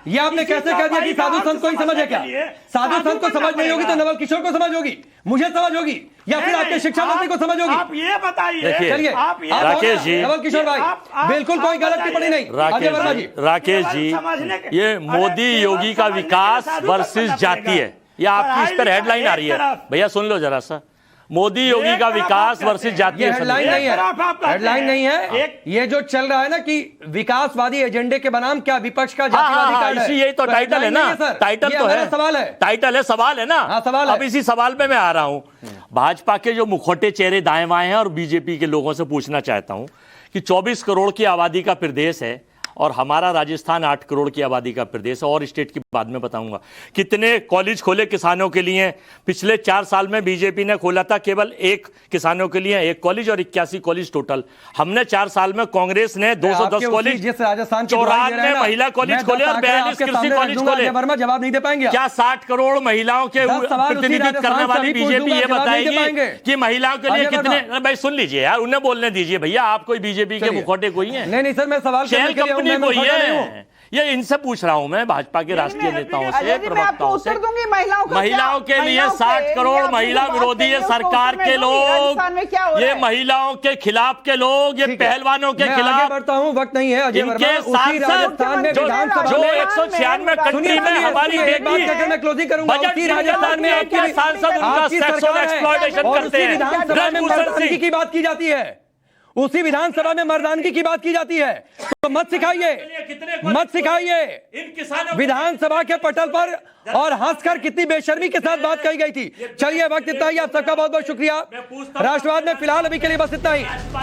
E: ये आपने कैसे कह दिया कि साधु संत को ही समझ है? क्या साधु संत को समझ नहीं होगी तो नवल किशोर को समझ होगी, मुझे समझ होगी, या फिर आपके शिक्षा मंत्री को समझ होगी?
I: आप ये बताइए।
E: चलिए
L: राकेश जी,
E: नवल किशोर भाई बिल्कुल कोई गलत टिप्पणी नहीं।
L: राकेश जी, ये मोदी योगी का विकास वर्सेस जाति है, ये आपकी इस पर हेडलाइन आ रही है। भैया सुन लो जरा सा, मोदी योगी का विकास वर्सेस जाति।
E: हेडलाइन नहीं है, हेडलाइन नहीं है। ये जो चल रहा है ना कि विकासवादी एजेंडे के बनाम क्या विपक्ष का जातिवादी कार्ड है,
L: यही तो टाइटल है ना। टाइटल तो है,
E: सवाल है,
L: टाइटल है, सवाल है ना।
E: सवाल है।
L: अब इसी सवाल पे मैं आ रहा हूं। भाजपा के जो मुखौटे चेहरे दाएं बाएं हैं और बीजेपी के लोगों से पूछना चाहता हूं कि 24 करोड़ की आबादी का प्रदेश है और हमारा राजस्थान 8 करोड़ की आबादी का प्रदेश है, और स्टेट की बाद में बताऊंगा। कितने कॉलेज खोले किसानों के लिए? पिछले 4 साल में बीजेपी ने खोला था केवल 1 किसानों के लिए 1 कॉलेज, और 81 कॉलेज टोटल। हमने 4 साल में, कांग्रेस ने 210 कॉलेज, 94 महिला कॉलेज खोले और 42 कृषि कॉलेज खोले।
E: वर्मा जवाब नहीं दे पाएंगे?
L: क्या 60 करोड़ महिलाओं के प्रतिनिधित्व करने वाली बीजेपी ये बताएगी कि महिलाओं के लिए कितने? भाई सुन लीजिए यार, उन्हें बोलने दीजिए भैया। आप कोई बीजेपी के मुखौटे कोई है?
E: नहीं सर, मैं सवाल
L: शेल कंपनी कोई है? ये इनसे पूछ रहा हूं मैं, भाजपा के राष्ट्रीय नेताओं से, प्रवक्ताओं से। महिलाओं के लिए 60 करोड़ महिला विरोधी सरकार के लोग, ये महिलाओं के खिलाफ के लोग, ये पहलवानों के खिलाफ।
E: बढ़ता हूं, वक्त नहीं है।
L: इनके सांसद जो 196 कंट्री में हमारी बेटी बजट राजस्थान में आपके सांसद उनका सेक्सुअल एक्सप्लॉयटेशन करते हैं।
E: की बात की जाती है, उसी विधानसभा में मर्दानगी की बात की जाती है। तो मत सिखाइए विधानसभा के पटल पर और हंसकर कितनी बेशर्मी के साथ बात कही गई थी। चलिए, वक्त इतना ही। आप सबका बहुत बहुत शुक्रिया। राष्ट्रवाद में फिलहाल अभी के लिए बस इतना ही।